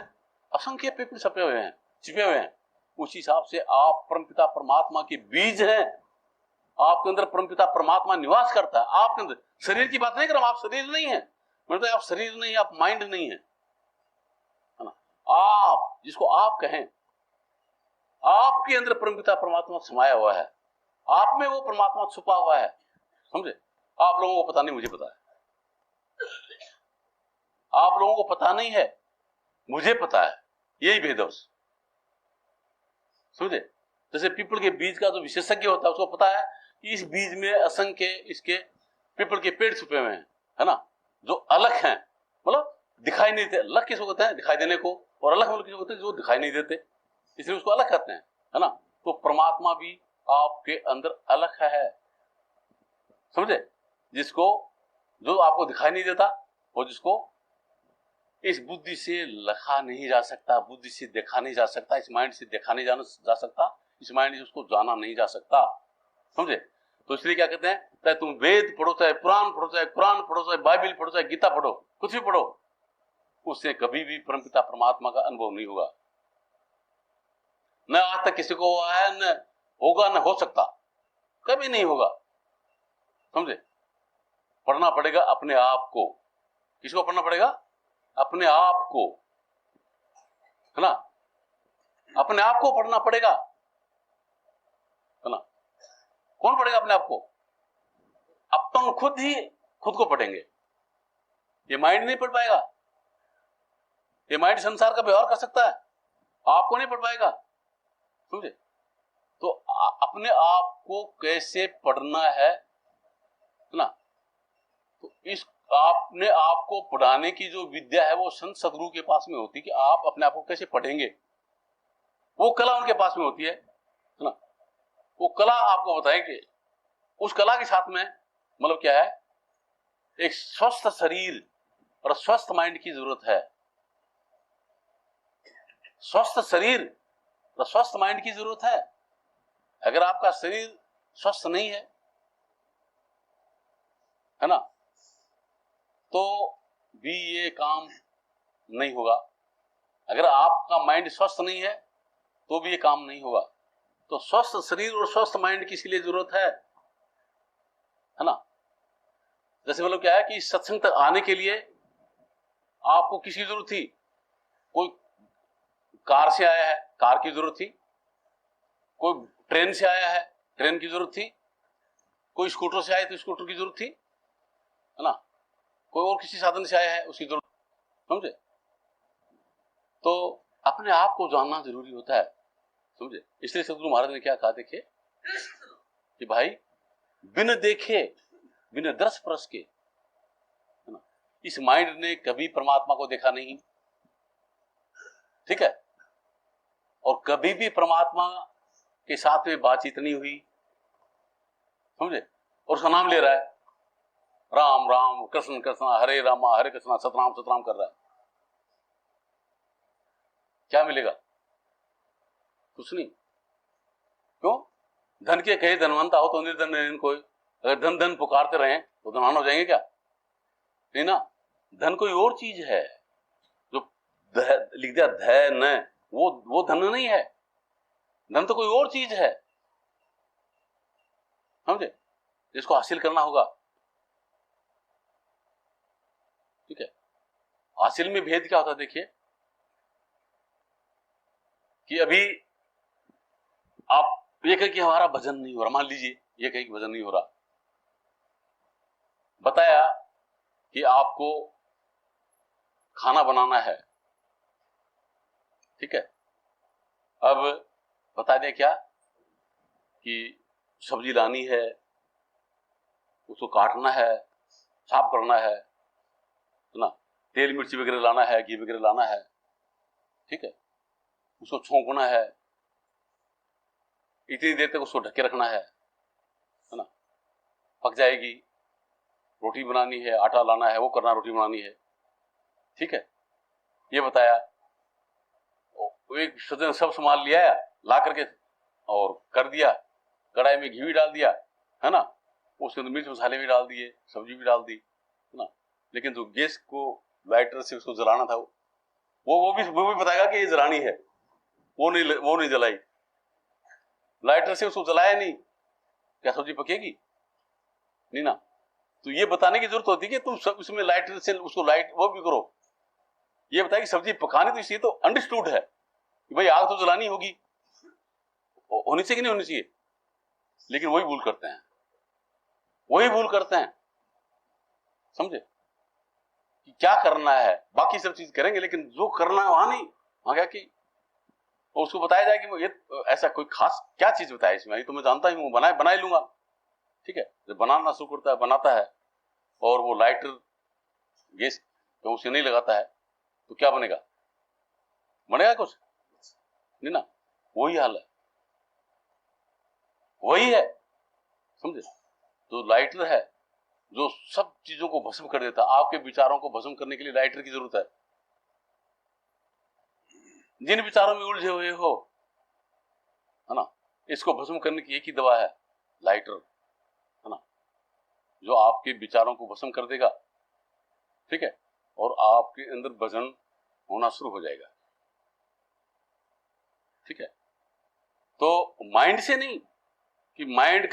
असंख्य पीपल छपे हुए हैं, छिपे हुए हैं। उस हिसाब से आप परमपिता परमात्मा के बीज हैं, आपके अंदर परमपिता परमात्मा निवास करता है। आपके अंदर, शरीर की बात नहीं कर रहा हूं, आप शरीर नहीं है, मतलब आप शरीर नहीं, आप माइंड नहीं है ना। आप जिसको आप कहें, आपके अंदर परमपिता परमात्मा समाया हुआ है, आप में वो परमात्मा छुपा हुआ है, समझे। आप लोगों को पता नहीं, मुझे पता है। आप लोगों को पता नहीं है, मुझे पता है। यही भेद है, समझे। जैसे पीपल के बीज का जो विशेषज्ञ होता है उसको पता है कि इस बीज में असंख्य इसके पीपल के पेड़ छुपे हुए हैं, है ना, जो अलग हैं, मतलब दिखाई नहीं देते। अलग किसको कहते हैं, दिखाई देने को, और अलग मतलब किसको कहते हैं, जो दिखाई नहीं देते, इसलिए उसको अलग कहते हैं, है ना। तो परमात्मा भी आपके अंदर अलग है, समझे, जिसको, जो आपको दिखाई नहीं देता, और जिसको इस बुद्धि से लिखा नहीं जा सकता, बुद्धि से देखा नहीं जा सकता, इस माइंड से देखा नहीं जा सकता, इस माइंड से उसको जाना नहीं जा सकता, समझे। तो इसलिए क्या कहते हैं, चाहे तुम वेद पढ़ो, चाहे पुराण पढ़ो, चाहे कुरान पढ़ो, चाहे बाइबल पढ़ो, चाहे गीता पढ़ो, कुछ भी पढ़ो, उससे कभी भी परमपिता परमात्मा का अनुभव नहीं होगा। न आज तक किसी को हुआ है, न होगा, न हो सकता, कभी नहीं होगा, समझे। पढ़ना पड़ेगा अपने आप को। किसको पढ़ना पड़ेगा? अपने आप को, है ना। अपने आप को पढ़ना पड़ेगा, है ना। कौन पढ़ेगा अपने आप को? अपन खुद ही खुद को पढ़ेंगे। ये माइंड नहीं पढ़ पाएगा। ये माइंड संसार का व्यवहार कर सकता है, आपको नहीं पढ़ पाएगा, समझे। तो अपने आप को कैसे पढ़ना है ना। तो इस आपने आपको पढ़ाने की जो विद्या है वो संत सदगुरु के पास में होती है कि आप अपने आप को कैसे पढ़ेंगे। वो कला उनके पास में होती है ना। वो कला आपको बताएंगे। उस कला के साथ में मतलब क्या है, एक स्वस्थ शरीर और स्वस्थ माइंड की जरूरत है। स्वस्थ शरीर और स्वस्थ माइंड की जरूरत है। अगर आपका शरीर स्वस्थ नहीं है ना, तो भी ये काम नहीं होगा। अगर आपका माइंड स्वस्थ नहीं है तो भी ये काम नहीं होगा। तो स्वस्थ शरीर और स्वस्थ माइंड की इसलिए जरूरत है ना। जैसे मतलब क्या है कि सत्संग तक आने के लिए आपको किसकी जरूरत थी? कोई कार से आया है, कार की जरूरत थी। कोई ट्रेन से आया है, ट्रेन की जरूरत थी। कोई स्कूटर से आया तो स्कूटर की जरूरत थी, है ना। कोई और किसी साधन से आया है, उसकी जरूरत, समझे। तो अपने आप को जानना जरूरी होता है, समझे। इसलिए सदगुरु महाराज ने क्या कहा, देखिए कि भाई बिन देखे बिन दर्श परस के, है ना, इस माइंड ने कभी परमात्मा को देखा नहीं, ठीक है। और कभी भी परमात्मा के साथ में बातचीत नहीं हुई, समझे। और उसका नाम ले रहा है, राम राम कृष्ण कृष्ण हरे रामा हरे कृष्णा सतनाम सतनाम कर रहा है। क्या मिलेगा? कुछ नहीं। क्यों? धन के कहे धनवंता हो तो निर्धन नहीं कोई। अगर धन धन पुकारते रहे तो धनवान हो जाएंगे क्या? नहीं ना। धन कोई और चीज है। जो लिख दिया धन, वो धन नहीं है। धन तो कोई और चीज है, समझे, जिसको हासिल करना होगा, ठीक है। हासिल में भेद क्या होता है, देखिए कि अभी आप ये कहें कि हमारा भजन नहीं हो रहा, मान लीजिए ये कहें कि भजन नहीं हो रहा, बताया कि आपको खाना बनाना है, ठीक है। अब बता दें क्या कि सब्जी लानी है, उसको काटना है, साफ करना है ना, तेल मिर्ची वगैरह लाना है, घी वगैरह लाना है, ठीक है। उसको छोंकना है, इतनी देर तक उसको ढके रखना है ना। पक जाएगी, रोटी बनानी है, आटा लाना है, वो करना, रोटी बनानी है, ठीक है। ये बताया। एक सज्जन सब सामान लिया ला करके और कर दिया, कढ़ाई में घी भी डाल दिया, है ना, उसके अंदर मिर्च मसाले भी डाल दिए, सब्जी भी डाल दी, है ना। लेकिन जो गैस को लाइटर से उसको जलाना था, वो भी बताएगा कि ये जलानी है, वो नहीं जलाई। लाइटर से उसको जलाया नहीं, क्या सब्जी पकेगी? नहीं ना। तो ये बताने की जरूरत होती है कि तुम सब उसमें लाइटर से उसको लाइट वो भी करो। ये बताया कि सब्जी पकानी, तो इसलिए तो अंडरस्टूड है कि भाई आग तो जलानी होगी, होनी चाहिए कि नहीं होनी चाहिए। लेकिन वही भूल करते हैं, समझे, कि क्या करना है। बाकी सब चीज करेंगे लेकिन जो करना है वहां नहीं, वहां क्या कि उसको बताया जाए कि ये ऐसा कोई खास क्या चीज बताया इसमें, तो मैं जानता हूँ बना ही लूंगा, ठीक है। जब बनाना शुरू करता है, बनाता है, और वो लाइटर गैस तो उसे नहीं लगाता है, तो क्या बनेगा? कुछ नहीं ना। वही हाल है, वही है, समझे। जो लाइटर है, जो सब चीजों को भस्म कर देता है, आपके विचारों को भस्म करने के लिए लाइटर की जरूरत है। जिन विचारों में उलझे हुए हो, है ना, इसको भस्म करने की एक ही दवा है, लाइटर, है ना, जो आपके विचारों को भस्म कर देगा, ठीक है। और आपके अंदर भजन होना शुरू हो जाएगा, ठीक है। तो माइंड से नहीं, कि माइंड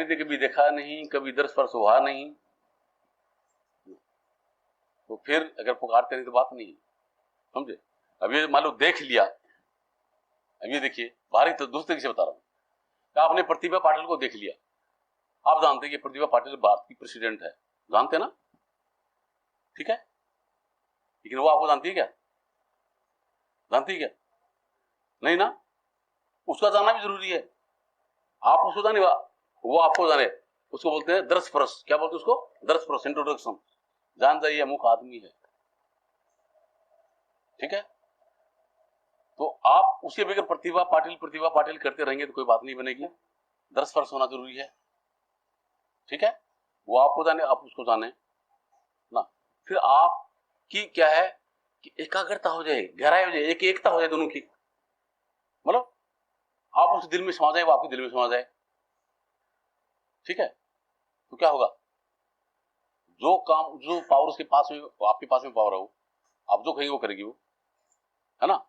ने कभी देखा नहीं, कभी दर्श स्पर्श हुआ नहीं, तो फिर अगर पुकारते नहीं तो बात नहीं, समझे। अब ये मान लो देख लिया, अब ये देखिए, बाहरी तो दूसरे तरीके से बता रहा हूं। आपने प्रतिभा पाटिल को देख लिया, आप जानते हैं कि प्रतिभा पाटिल भारत की प्रेसिडेंट है, जानते ना, ठीक है, लेकिन वो आपको जानती है क्या? जानती है क्या? नहीं ना, उसका जानना भी जरूरी है। आप उसको जाने, वो आपको जाने, उसको बोलते हैं दर्शपर्श। क्या बोलते हैं उसको? दर्शपर्श, इंट्रोडक्शन। जान जाइए अमुक आदमी है, ठीक है। तो आप उसके बगैर प्रतिभा पाटिल करते रहेंगे तो कोई बात नहीं बनेगी। दर्शपर्श होना जरूरी है, ठीक है। वो आपको जाने, आप उसको जाने ना। फिर आपकी क्या है कि एकाग्रता हो जाए, गहराई हो जाए, एक एकता हो जाए दोनों की, मतलब आप उस दिल में समा जाए, वो आपके दिल में समा जाए, ठीक है। तो क्या होगा, जो काम, जो पावर उसके पास में, आपके पास में पावर है, वो आप जो कहेंगे वो करेगी वो, है ना।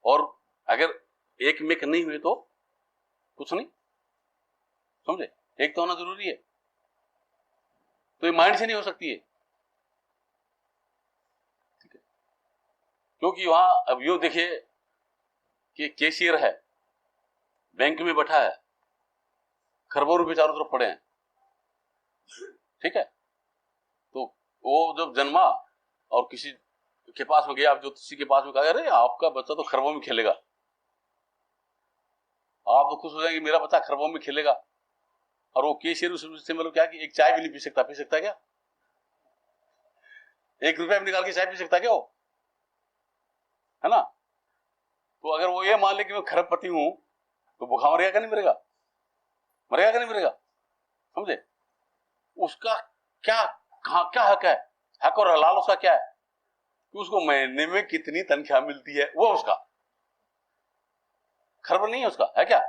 और अगर एक में नहीं हुए तो कुछ नहीं, समझे, एक तो होना जरूरी है। तो ये माइंड से नहीं हो सकती है, ठीक है। क्योंकि वहां अब यो देखिए कि कैशियर है, बैंक में बैठा है, खरबों रुपए चारों तरफ पड़े हैं, ठीक है। तो वो जब जन्मा और किसी के पास में गया, आप ज्योतिषी के पास में कहा, अरे आपका बच्चा तो खरबों में खेलेगा, आप तो खुश हो जाएंगे, मेरा बच्चा खरबों में खेलेगा। और वो कैशियर उससे मतलब क्या कि एक चाय भी नहीं पी सकता, क्या? 1 रुपया भी निकाल के चाय पी सकता क्या वो, है ना। तो अगर वो ये मान ले कि मैं खरबपति हूं, तो भूखा मरेगा क्या नहीं मरेगा? मरेगा क्या नहीं मरेगा, समझे। उसका क्या, क्या हक है, हक और हलाल उसका क्या है कि उसको महीने में कितनी तनख्वाह मिलती है, वो उसका खर्ब नहीं है, उसका है क्या?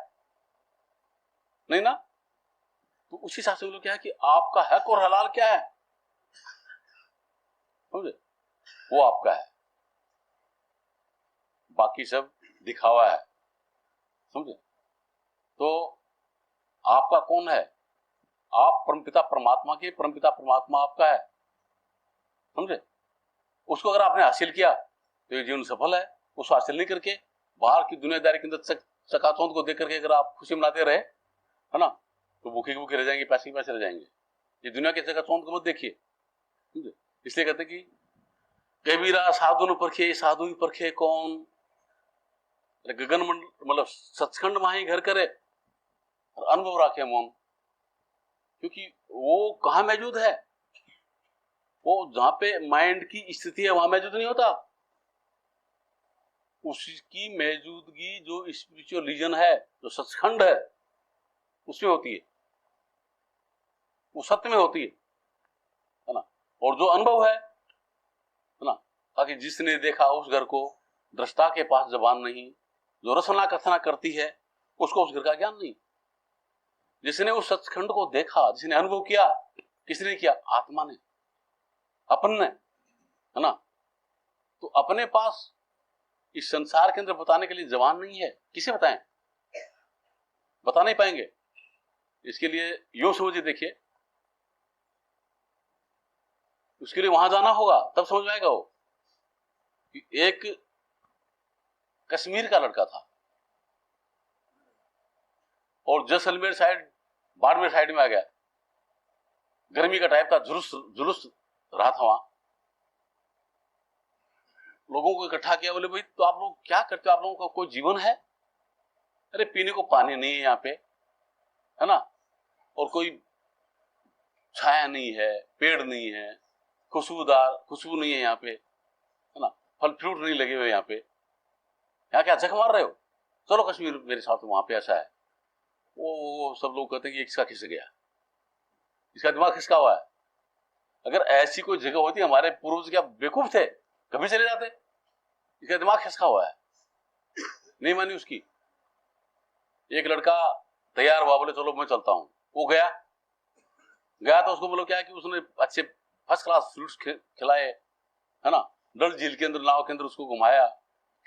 नहीं ना। तो उसी हिसाब से क्या है कि आपका हक और हलाल क्या है, समझे, वो आपका है, बाकी सब दिखावा है, समझे। तो आपका कौन है? आप परमपिता परमात्मा के, परमपिता परमात्मा आपका है, समझे। उसको अगर आपने हासिल किया तो ये जीवन सफल है। उसको हासिल नहीं करके बाहर की दुनियादारी के अंदर चकाचौंध को देख करके अगर आप खुशी मनाते रहे, है ना, तो भूखे के भूखे रह जाएंगे, पैसे के पैसे रह जाएंगे। ये दुनिया के चकाचौंध को मत देखिए, समझे। इसलिए कहते कि कबीरा साधु न परखे, साधु ही परखे कौन, गगन मतलब सचखंड माही घर करे और अनुभव राखे मौन। क्योंकि वो कहां मौजूद है, वो जहां पे माइंड की स्थिति है वहां मौजूद नहीं होता। उसकी मौजूदगी जो स्पिरिचुअल रीजन है, जो सचखंड है, उसमें होती है, वो सत्य में होती है ना। और जो अनुभव है ना, ताकि जिसने देखा उस घर को, दृष्टा के पास जबान नहीं, जो रचना कथना करती है उसको उस घर का ज्ञान नहीं। जिसने उस सचखंड को देखा, जिसने अनुभव किया, किसने किया? आत्मा ने, अपन ने, है ना। तो अपने पास इस संसार के अंदर बताने के लिए जबान नहीं है, किसे बताएं, बता नहीं पाएंगे। इसके लिए यूं समझिए, देखिए, उसके लिए वहां जाना होगा, तब समझ में आएगा वो कि एक कश्मीर का लड़का था और जैसलमेर साइड, बाड़मेर साइड में आ गया, गर्मी का टाइम था, जुलूस रहा था वहां, लोगों को इकट्ठा किया, बोले भाई तो आप लोग क्या करते हो, आप लोगों का कोई जीवन है? अरे पीने को पानी नहीं है यहाँ पे, है ना, और कोई छाया नहीं है, पेड़ नहीं है, खुशबू नहीं है यहाँ पे, है ना, फल फ्रूट नहीं लगे हुए यहाँ पे, यहाँ क्या जख मार रहे हो, चलो कश्मीर मेरे साथ, वहां पे ऐसा है। वो सब लोग कहते हैं कि इसका खिस गया, इसका दिमाग खिसका हुआ है। अगर ऐसी कोई जगह होती, हमारे पूर्वज क्या बेवकूफ थे, कभी चले जाते। इसका दिमाग खिसका हुआ है, नहीं मानी उसकी। एक लड़का तैयार हुआ, बोले चलो मैं चलता हूं, वो गया तो उसको बोलो क्या कि उसने अच्छे फर्स्ट क्लास फ्रूट्स खिलाए, है ना, डल झील के अंदर, नाव के अंदर उसको घुमाया,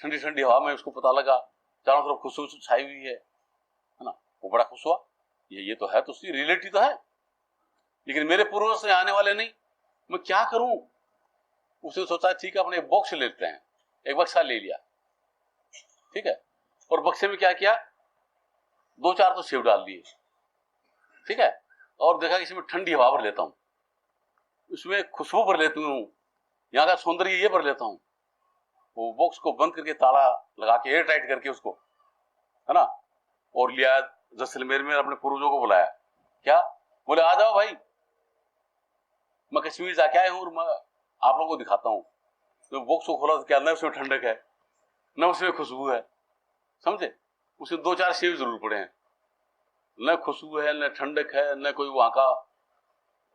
ठंडी ठंडी हवा में उसको पता लगा चारों तरफ खुशबू छाई हुई है ना, वो बड़ा खुश हुआ, ये तो है, तो उसकी रियलिटी तो है, लेकिन मेरे पूर्वज से आने वाले नहीं, मैं क्या करूं। उसने सोचा ठीक है, अपने एक बॉक्स लेते हैं, एक बक्सा ले लिया, ठीक है, और बक्से में क्या किया, 2-4 तो सेब डाल दिए, ठीक है, और देखा कि इसमें ठंडी हवा भर लेता हूं, उसमें खुशबू भर लेती हूँ, यहाँ का सौंदर्य ये भर लेता हूं। वो बॉक्स को बंद करके ताला लगा के एयर टाइट करके उसको, है ना, और लिया जैसलमेर में, अपने पूर्वजों को बुलाया। क्या बोले, आ जाओ भाई, मैं कश्मीर जाके आया हूँ और मैं आप लोगों को दिखाता हूँ। तो बॉक्स को खोला तो क्या, न उसमें ठंडक है, न उसमें खुशबू है, समझे। उसमें 2-4 सेब जरूर पड़े हैं, न खुशबू है, न ठंडक है, न कोई वहां का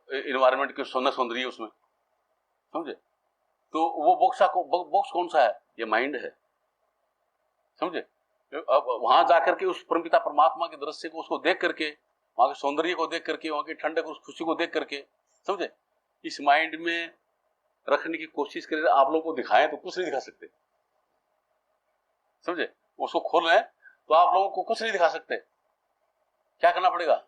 इन्वायरमेंट के सौंदर्य उसमें, समझे। तो वो बॉक्स कौन सा है, ये माइंड है, समझे। अब वहां जाकर के उस परमपिता परमात्मा के दृश्य को, उसको देख करके, वहां के सौंदर्य को देख करके, वहां की ठंडक, उस खुशी को देख करके, समझे, इस माइंड में रखने की कोशिश करें। आप लोगों को दिखाएं तो कुछ नहीं दिखा सकते, समझे। उसको खोल लें तो आप लोगों को कुछ नहीं दिखा सकते। क्या करना पड़ेगा,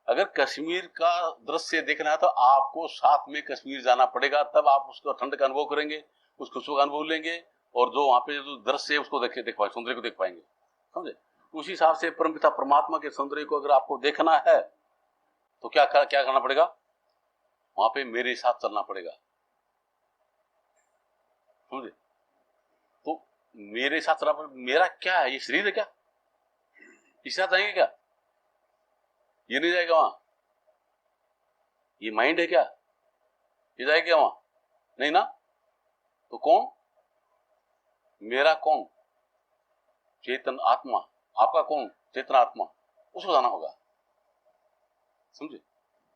अगर कश्मीर का दृश्य देखना है तो आपको साथ में कश्मीर जाना पड़ेगा, तब आप उसका ठंड का अनुभव करेंगे, उस खुशबू का अनुभव लेंगे, और जो वहां पे जो दृश्य है उसको देख पाएंगे, सौंदर्य को देख पाएंगे, समझे। उसी हिसाब से परमपिता परमात्मा के सौंदर्य को अगर आपको देखना है तो क्या करना पड़ेगा, वहां पे मेरे साथ चलना पड़ेगा, समझे। तो मेरे साथ चलना पड़ेगा। मेरा क्या है, ये शरीर है क्या, इसके साथ जाएंगे क्या, ये नहीं जाएगा वहां। ये माइंड है क्या, ये जाएगा क्या वहां, नहीं ना। तो कौन, मेरा कौन, चेतन आत्मा, आपका कौन, चेतन आत्मा, उसको जाना होगा, समझे।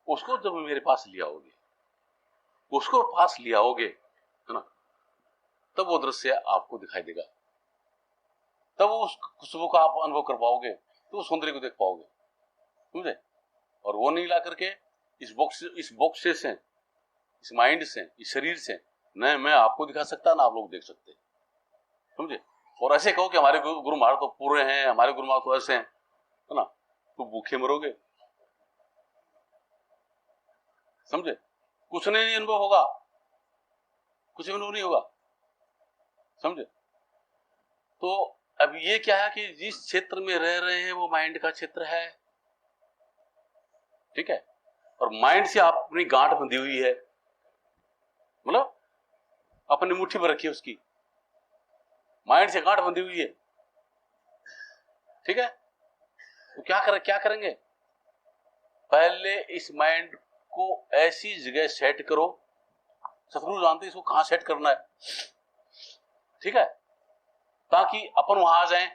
उसको जब मेरे पास लिया होगे, उसको पास लिया होगे, है ना, तब वो दृश्य आपको दिखाई देगा, तब उस खुशबू का आप अनुभव कर पाओगे, तो उस सौंदर्य को देख पाओगे, समझे। और वो नहीं ला करके इस बॉक्स से, इस माइंड से, इस शरीर से न मैं आपको दिखा सकता, ना आप लोग देख सकते, समझे। और ऐसे कहो कि हमारे गुरु महाराज तो पूरे हैं, हमारे गुरु महाराज तो ऐसे हैं, है ना, तो भूखे मरोगे, समझे। कुछ नहीं अनुभव होगा, कुछ अनुभव नहीं होगा, समझे। तो अब ये क्या है कि जिस क्षेत्र में रह रहे हैं वो माइंड का क्षेत्र है, ठीक है, और माइंड से आप अपनी गांठ बंधी हुई है, मतलब अपनी मुट्ठी में रखी है, उसकी माइंड से गांठ बंधी हुई है, ठीक है। तो क्या करेंगे, पहले इस माइंड को ऐसी जगह सेट करो, सतगुरु जानते इसको कहां सेट करना है, ठीक है, ताकि अपन वहां आ जाएं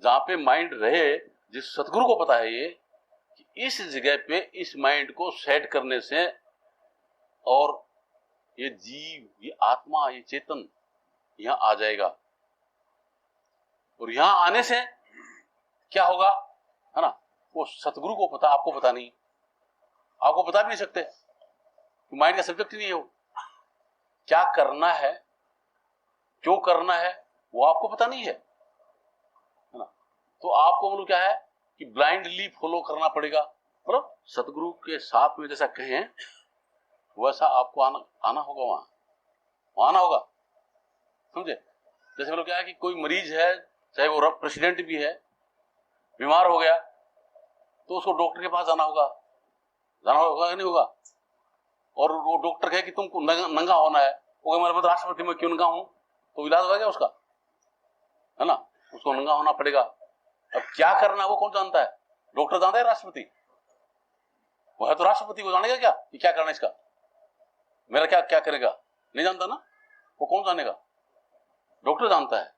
जहां पे माइंड रहे। जिस सतगुरु को पता है ये कि इस जगह पे इस माइंड को सेट करने से, और ये जीव, ये आत्मा, ये चेतन यहां आ जाएगा, और यहां आने से क्या होगा, है ना, वो सतगुरु को पता, आपको पता नहीं, आपको बता भी नहीं सकते, माइंड का सब्जेक्ट ही नहीं है वो। क्या करना है, क्यों करना है, वो आपको पता नहीं है ना। तो आपको मतलब क्या है कि ब्लाइंडली फॉलो करना पड़ेगा, मतलब सतगुरु के साथ में जैसा कहें वैसा आपको आना होगा, वहां आना होगा, समझे। जैसे मतलब क्या है कि कोई मरीज है, चाहे वो प्रेसिडेंट भी है, बीमार हो गया तो उसको डॉक्टर के पास जाना होगा या नहीं होगा। और वो डॉक्टर कहे कि तुमको नंगा होना है, वो मेरे मतलब राष्ट्रपति में क्यों नंगा हूं, तो इलाज होगा क्या उसका, है ना, उसको नंगा होना पड़ेगा। अब क्या करना है वो कौन जानता है, डॉक्टर जानता है, राष्ट्रपति, वह तो राष्ट्रपति को जानेगा क्या कि क्या करना इसका, मेरा क्या क्या करेगा, नहीं जानता ना, वो कौन जानेगा, डॉक्टर जानता है।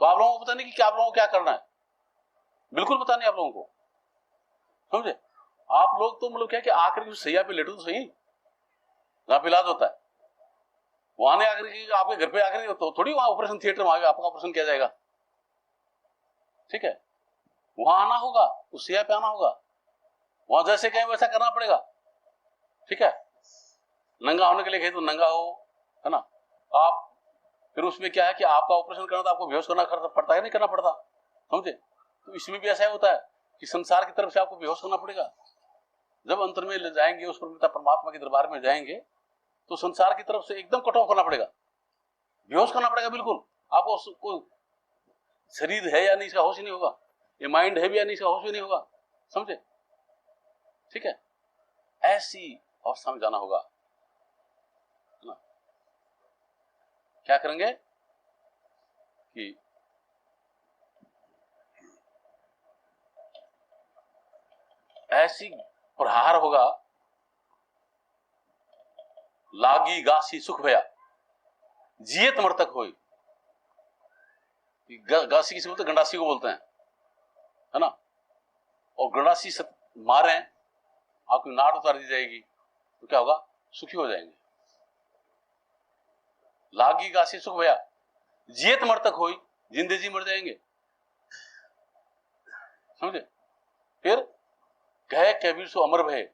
तो आप लोगों को पता नहीं कि आप लोगों को क्या करना है, बिल्कुल पता नहीं आप लोगों को, समझे। आप लोग तो मतलब क्या कि आकर के सैया पे लेटो तो सही, जहां पे इलाज होता है, वहां ने आकर के आपके घर पे आकर तो थोड़ी वहां ऑपरेशन थिएटर में आगे आपका ऑपरेशन किया जाएगा, ठीक है। वहां आना होगा, उस सैया पे आना होगा, वहां जैसे कहें वैसा करना पड़ेगा, ठीक है। नंगा होने के लिए कहे तो नंगा हो, है ना। आप फिर उसमें क्या है कि आपका ऑपरेशन करना तो आपको बेहोश करना पड़ता है, नहीं करना पड़ता, समझे। तो इसमें भी ऐसा होता है कि संसार की तरफ से आपको बेहोश करना पड़ेगा। जब अंतर में ले जाएंगे, उस परमात्मा के दरबार में जाएंगे, तो संसार की तरफ से एकदम कट ऑफ करना पड़ेगा, बेहोश करना पड़ेगा बिल्कुल, आपको शरीर है या नहीं इसका होश ही नहीं होगा, ये माइंड है भी या नहीं इसका होश भी नहीं होगा, समझे? ठीक है, ऐसी अवस्था में जाना होगा ना। क्या करेंगे कि ऐसी प्रहार होगा, लागी गासी सुख भया जियत मृतक होई। गासी किसे बोलते हैं? गंडासी को बोलते हैं, है ना। और गंडासी मारे आपकी नाट उतार दी जाएगी तो क्या होगा? सुखी हो जाएंगे। लागी गासी सुख भया जियत मृतक होई, जिंदे जी मर जाएंगे, समझे? फिर कहे कबीर सो अमर भय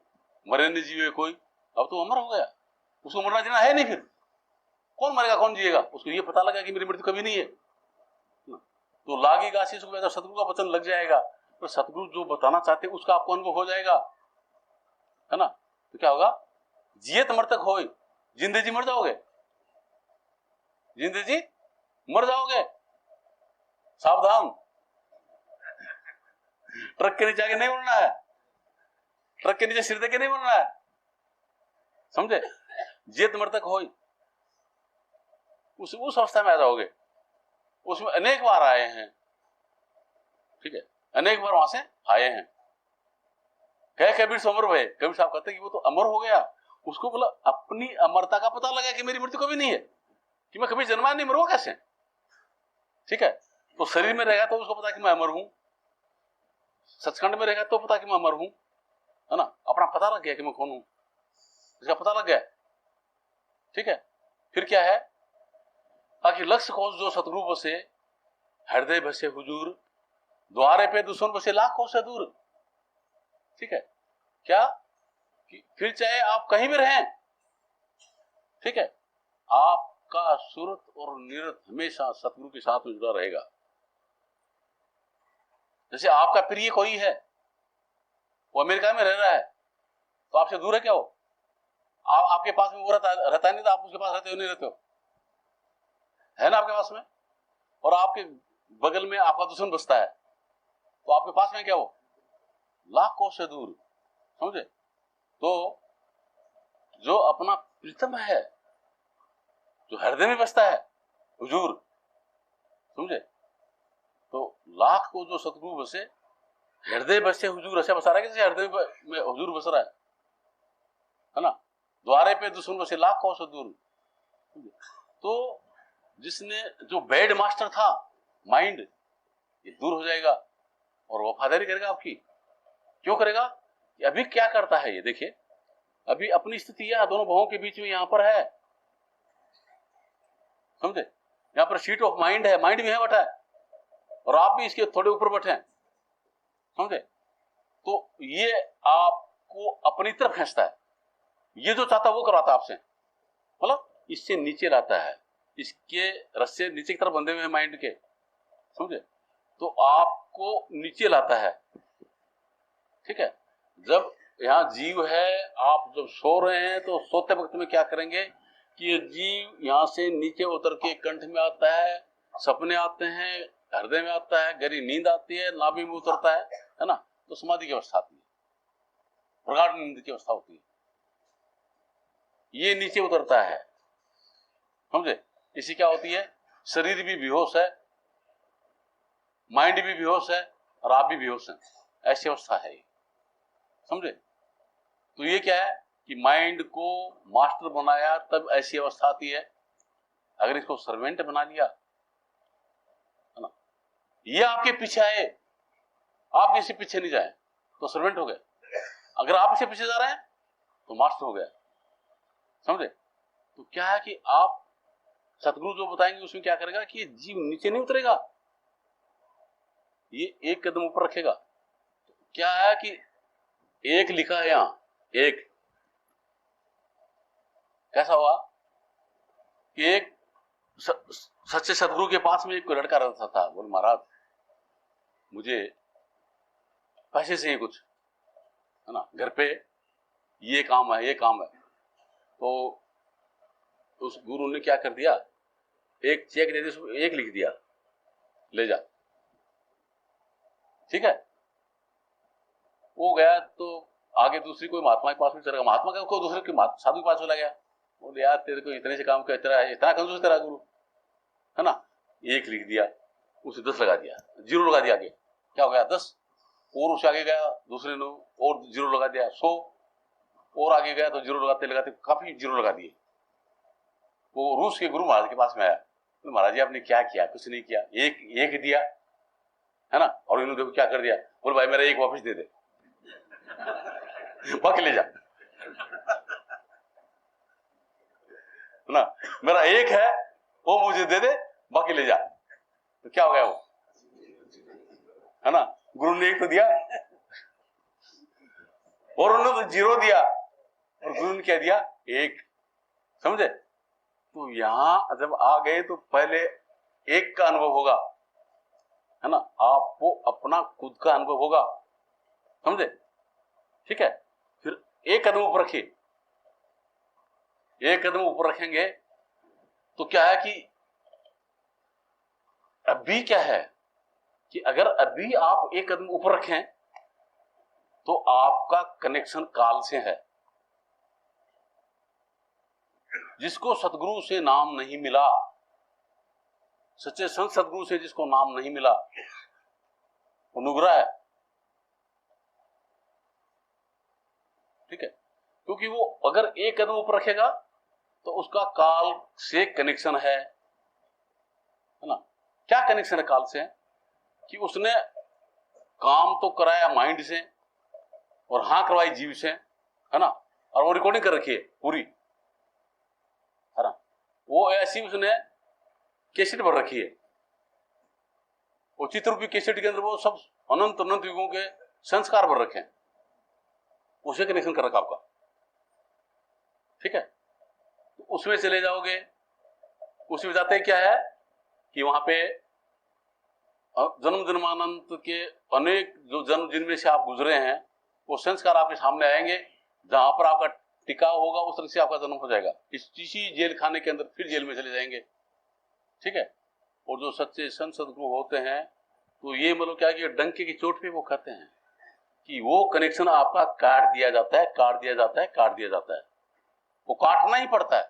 मरे न जीवे कोई। अब तो अमर हो गया, उसको मरना जीना है नहीं, फिर कौन मरेगा कौन जिएगा? उसको ये पता लगा कि मेरी मृत्यु कभी नहीं है। तो लागी गासी सुख भया, सतगुरु का वचन लग जाएगा तो सतगुरु जो बताना चाहते हैं उसका आपको अनुभव हो जाएगा, है ना। तो क्या होगा? जियत मृतक होई, जिंदे जी मर जाओगे, जिंदे जी मर जाओगे, सावधान। ट्रक के नीचे आके नहीं मरना है, ट्रक के नीचे सिर दे के नहीं मरना है, समझे? जियत मृतक होई, उस अवस्था में आ जाओगे। उसमें अनेक बार आए हैं, ठीक है, अनेक बार वहां से आए हैं। कहे कबीर सो अमर भय, कबीर साहब कहते हैं कि वो तो अमर हो गया, उसको बोला अपनी अमरता का पता लगा कि मेरी मृत्यु कभी नहीं है, कि मैं कभी जन्मा नहीं, मरूंगा कैसे, ठीक है। तो शरीर में रहेगा तो उसको पता कि मैं अमर हूं, सचखंड में रहेगा तो पता कि मैं अमर हूं, है ना। अपना पता लग गया कि मैं कौन हूं, इसका पता लग गया, ठीक है। फिर क्या है? ताकि लक्ष्य खोज जो सतगुरु बसे, हृदय बसे हुजूर, द्वारे पे दुश्मन बसे लाख कोस से दूर, ठीक है। क्या कि फिर चाहे आप कहीं भी रहें, ठीक है, आपका सुरत और निरत हमेशा सतगुरु के साथ में जुड़ा रहेगा। जैसे आपका प्रिय कोई है, वो अमेरिका में रह रहा है, तो आपसे दूर है क्या वो? आपके पास में वो रहता नहीं, तो आप उसके पास रहते हो नहीं रहते हो, है ना आपके पास में। और आपके बगल में आपका दुश्मन बसता है, तो आपके पास में क्या वो? लाख कोस से दूर, समझे? तो जो अपना प्रीतम है, जो हृदय में बसता है, हुजूर, समझे? तो लाख को जो सतगुरु बसे, हृदय बसे हुजूर, ऐसे बसा रहा है जैसे हृदय में हुजूर बस रहा है ना। द्वारे पे दुश्मन बसे लाख को से दूर। तो जिसने, जो बैड मास्टर था माइंड, ये दूर हो जाएगा और वफादारी करेगा आपकी। क्यों करेगा? कि अभी क्या करता है ये देखिए, अभी अपनी स्थिति यह दोनों भावों के बीच में यहां पर है, समझे? यहां पर शीट ऑफ माइंड है, माइंड भी है बैठा है, और आप भी इसके थोड़े ऊपर बैठे हैं, समझे? तो ये आपको अपनी तरफ खींचता है, ये जो चाहता है वो करवाता है आपसे, मतलब इससे नीचे लाता है, इसके रस्से नीचे की तरफ बंधे हुए हैं माइंड के, समझे? तो आपको नीचे लाता है, ठीक है। जब यहाँ जीव है, आप जब सो रहे हैं तो सोते वक्त में क्या करेंगे कि ये जीव यहाँ से नीचे उतर के कंठ में आता है, सपने आते हैं, हृदय में आता है, गहरी नींद आती है, नाभि में उतरता है ना। तो समाधि की अवस्था आती है, प्रगाढ़ नींद की अवस्था होती है, ये नीचे उतरता है, समझे? इसी क्या होती है? शरीर भी बेहोश है, माइंड भी बेहोश है, और आप भी बेहोश हैं, ऐसी अवस्था है ये, समझे? तो ये क्या है कि माइंड को मास्टर बनाया तब ऐसी अवस्था आती है। अगर इसको सर्वेंट बना लिया, है ना, ये आपके पीछे आए, आप किसी पीछे नहीं जाए तो सर्वेंट हो गए, अगर आप इसे पीछे जा रहे हैं तो मास्टर हो गया, समझे? तो क्या है कि आप सतगुरु जो बताएंगे उसमें क्या करेगा कि ये जीव नीचे नहीं उतरेगा, ये एक कदम ऊपर रखेगा। तो क्या है कि एक लिखा है यहां, एक कैसा हुआ कि एक सच्चे सतगुरु के पास में एक लड़का रहता था, बोले महाराज मुझे पैसे चाहिए कुछ, है ना, घर पे ये काम है, ये काम है। तो उस गुरु ने क्या कर दिया, एक चेक दे दिया, एक लिख दिया, ले जा, ठीक है। वो गया तो आगे दूसरी कोई महात्मा के पास में चला गया, महात्मा का कोई दूसरे के साधु के पास चला गया, बोले यार तेरे को इतने से काम किया, तेरा इतना कंजूस तेरा गुरु, है ना। एक लिख दिया, उसे 10 लगा दिया, 0 लगा दिया, आगे क्या हो गया 10, और उससे आगे गया दूसरे ने और 0 लगा दिया 100, और आगे गया तो 0 लगाते लगाते काफी 0 लगा दिए। वो रूस के गुरु महाराज के पास में आया, तो महाराज जी आपने क्या किया? कुछ नहीं किया, एक दिया, है ना, और इन्होंने देखो क्या कर दिया। बोले भाई मेरा एक वापस दे दे, बाकी ले जा, ना मेरा एक है वो मुझे दे दे, बाकी ले जा। तो क्या हो गया वो, है ना, गुरु ने एक तो दिया और उन्होंने तो 0 दिया, और गुरु ने क्या दिया, एक, समझे। तो यहां जब आ गए तो पहले एक का अनुभव होगा, है ना, आपको अपना खुद का अनुभव होगा, समझे, ठीक है। फिर एक कदम ऊपर रखिए, एक कदम ऊपर रखेंगे तो क्या है कि अभी क्या है कि अगर अभी आप एक कदम ऊपर रखें तो आपका कनेक्शन काल से है। जिसको सतगुरु से नाम नहीं मिला, सच्चे संत सतगुरु से जिसको नाम नहीं मिला, वो नुगरा है, ठीक है। क्योंकि वो अगर एक कदम ऊपर रखेगा तो उसका काल से कनेक्शन है ना। क्या कनेक्शन है काल से? कि उसने काम तो कराया माइंड से और हाँ करवाई जीव से, है ना, और वो रिकॉर्डिंग कर रखी है पूरी, है ना। वो ऐसी उसने कैसेट भर रखी है, वो चित्ररूपी कैसेट के अंदर वो सब अनंत अनंत युगों के संस्कार भर रखे हैं, उसे कनेक्शन कर रखा आपका, ठीक है। तो उसमें चले जाओगे, उसमें जाते क्या है कि वहां पे जन्म जन्मानंत के अनेक जो जन्म जिनमें से आप गुजरे हैं वो संस्कार आपके सामने आएंगे, जहां पर आपका टिकाव होगा उस तरह से आपका जन्म हो जाएगा। इसी जेल खाने के अंदर फिर जेल में चले जाएंगे, ठीक है। और जो सच्चे संत सदगुरु होते हैं तो ये मतलब क्या कि डंके की चोट पे वो कहते हैं कि वो कनेक्शन आपका काट दिया जाता है, काट दिया जाता है, काट दिया जाता है, वो काटना ही पड़ता है।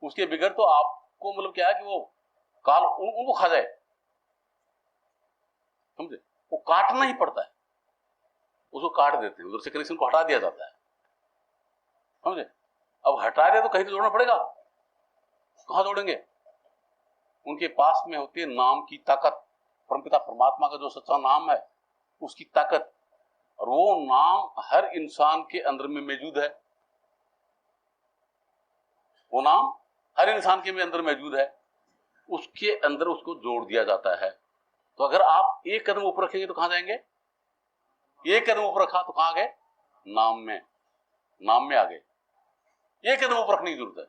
उसके बिगड़ तो आपको मतलब क्या है कि वो काल उनको खा जाए, समझे, वो काटना ही पड़ता है, उसको काट देते हैं, उधर से कनेक्शन को हटा दिया जाता है, समझे। अब हटा दिया तो कहीं तो जोड़ना पड़ेगा, कहां जोड़ेंगे? उनके पास में होती है नाम की ताकत, परमपिता परमात्मा का जो सच्चा नाम है उसकी ताकत, और वो नाम हर इंसान के अंदर में मौजूद है, वो नाम हर इंसान के अंदर मौजूद है, उसके अंदर उसको जोड़ दिया जाता है। तो अगर आप एक कदम ऊपर रखेंगे तो कहां जाएंगे? एक कदम ऊपर रखा तो कहां गए? नाम में, नाम में आ गए। एक कदम ऊपर रखने की जरूरत है,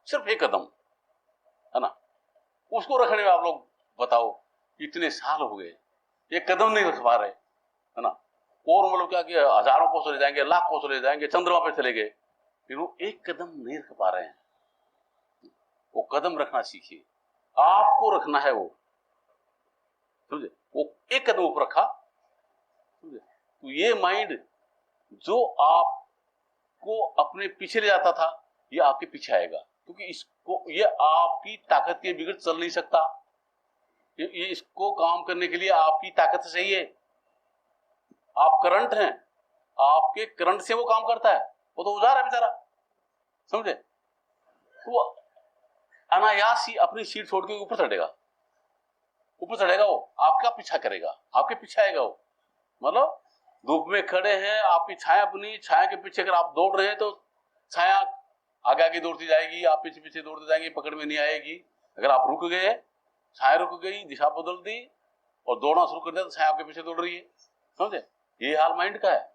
सिर्फ एक कदम, है ना। उसको रखने में आप लोग बताओ इतने साल हो गए, एक कदम नहीं रख पा रहे, है ना। और मतलब क्या कि हजारों को चले जाएंगे, लाख को चले जाएंगे, चंद्रमा पे चले गए, फिर वो एक कदम नहीं रख पा रहे हैं। वो कदम रखना सीखिए, आपको रखना है वो, समझे। वो एक कदम ऊपर रखा, समझे, तो ये माइंड जो आपको अपने पीछे ले जाता था ये आपके पीछे आएगा, क्योंकि इसको ये आपकी ताकत के बिगड़ चल नहीं सकता, ये इसको काम करने के लिए आपकी ताकत चाहिए। आप करंट हैं, आपके करंट से वो काम करता है, वो तो उजार है बेचारा, समझे। तो अनायास ही अपनी सीट छोड़ के ऊपर चढ़ेगा, ऊपर चढ़ेगा, वो आपका पीछा करेगा, आपके पीछे आएगा वो। मतलब धूप में खड़े हैं, आपकी छाया बनी, छाया के पीछे अगर आप दौड़ रहे हैं तो छाया आगे आगे दौड़ती जाएगी, आप पीछे पीछे दौड़ते जाएंगे, पकड़ में नहीं आएगी। अगर आप रुक गए, छाया रुक गई, दिशा बदल दी और दौड़ना शुरू कर दिया तो छाया आपके पीछे दौड़ रही है, समझे। ये हाल माइंड का है।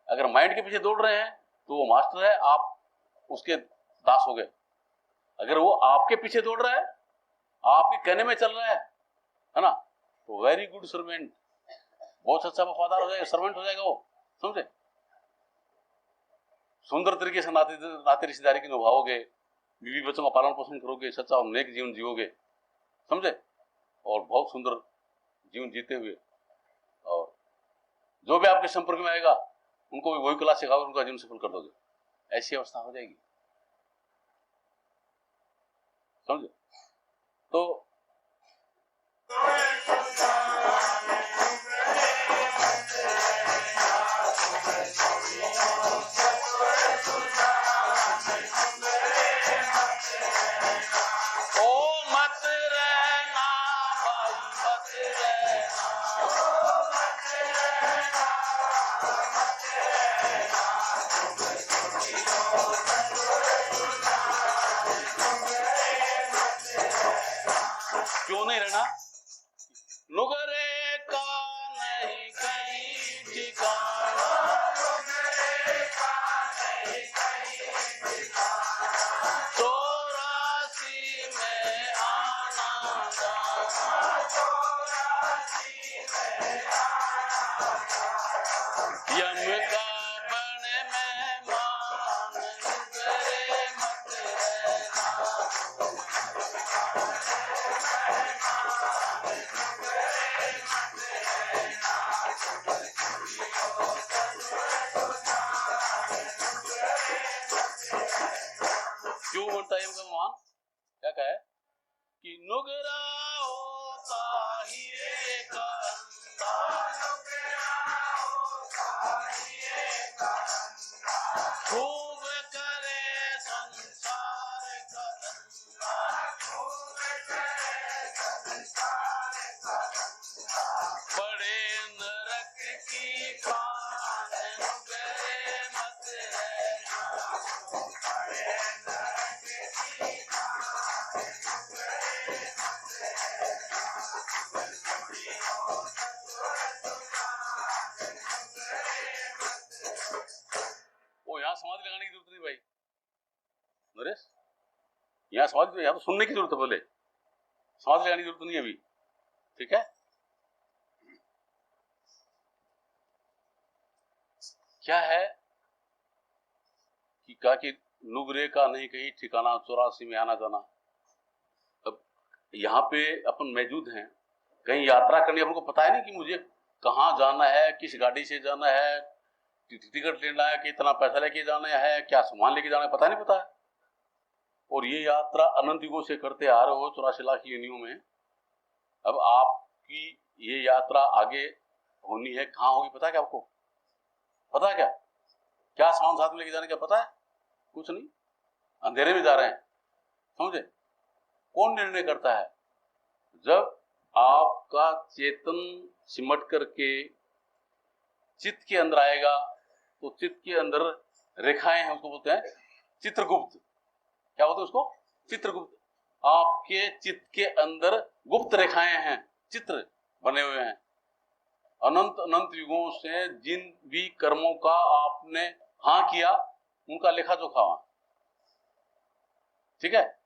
अगर माइंड के पीछे दौड़ रहे हैं तो वो मास्टर है, आप उसके दास हो गए। अगर वो आपके पीछे दौड़ रहा है, आपके कहने में चल रहा है ना, तो वेरी गुड सर्वेंट, बहुत अच्छा वफादार हो जाएगा, सर्वेंट हो जाएगा वो, समझे। सुंदर तरीके से नाते रिश्तेदारी की निभाओगे, बीवी बच्चों का पालन पोषण करोगे, सच्चा और नेक जीवन जियोगे, समझे, और बहुत सुंदर जीवन जीते हुए और जो भी आपके संपर्क में आएगा उनको भी वही कला सिखाओगे, उनका जीवन सफल कर दोगे, ऐसी अवस्था हो जाएगी। समझे? तो क्यों नहीं रहना? नुगरे का नहीं कहीं ठिकाना, चौरासी में आना जाना, यम का बने मेहमान, नुगरे मत रहना। क्यों बोलता है यम का मेहमान? क्या कहा है कि नुगरा होता ही एक खूब करे संसार का पड़े नरक की खान, नुगरे मत रहना। वो यहाँ समाधि लगाने की जरूरत नहीं भाई नरेश, यहाँ समाधि, यहाँ तो सुनने की जरूरत है, पहले समाधि लगाने की जरूरत नहीं है अभी। ठीक है? क्या है कि कहा कि नुगरे का नहीं कहीं ठिकाना, चौरासी में आना जाना। अब यहाँ पे अपन मौजूद हैं, कहीं यात्रा करनी, अपन को पता है नहीं कि मुझे कहाँ जाना है, किस गाड़ी से जाना है, टिकट लेना है, कितना पैसा लेके जाना है, क्या सामान लेके जाना है, पता नहीं पता है। और ये यात्रा अनंत युगों से करते आ रहे हो, 84 लाख योनियों में। अब आपकी ये यात्रा आगे होनी है, कहाँ होगी पता है क्या आपको? पता है क्या? क्या सामान साथ में लेके जाने का पता है? कुछ नहीं, अंधेरे में जा रहे हैं। समझे? कौन निर्णय करता है? जब आपका चेतन सिमट करके चित्त के अंदर आएगा, तो चित्त के अंदर रेखाएं हैं, उसको बोलते हैं चित्रगुप्त। क्या बोलते हैं उसको? चित्रगुप्त। आपके चित्त के अंदर गुप्त रेखाएं हैं, चित्र बने हुए हैं। अनंत अनंत युगों से जिन भी कर्मों का आपने हाँ किया, उनका लेखा जोखा वहां। ठीक है?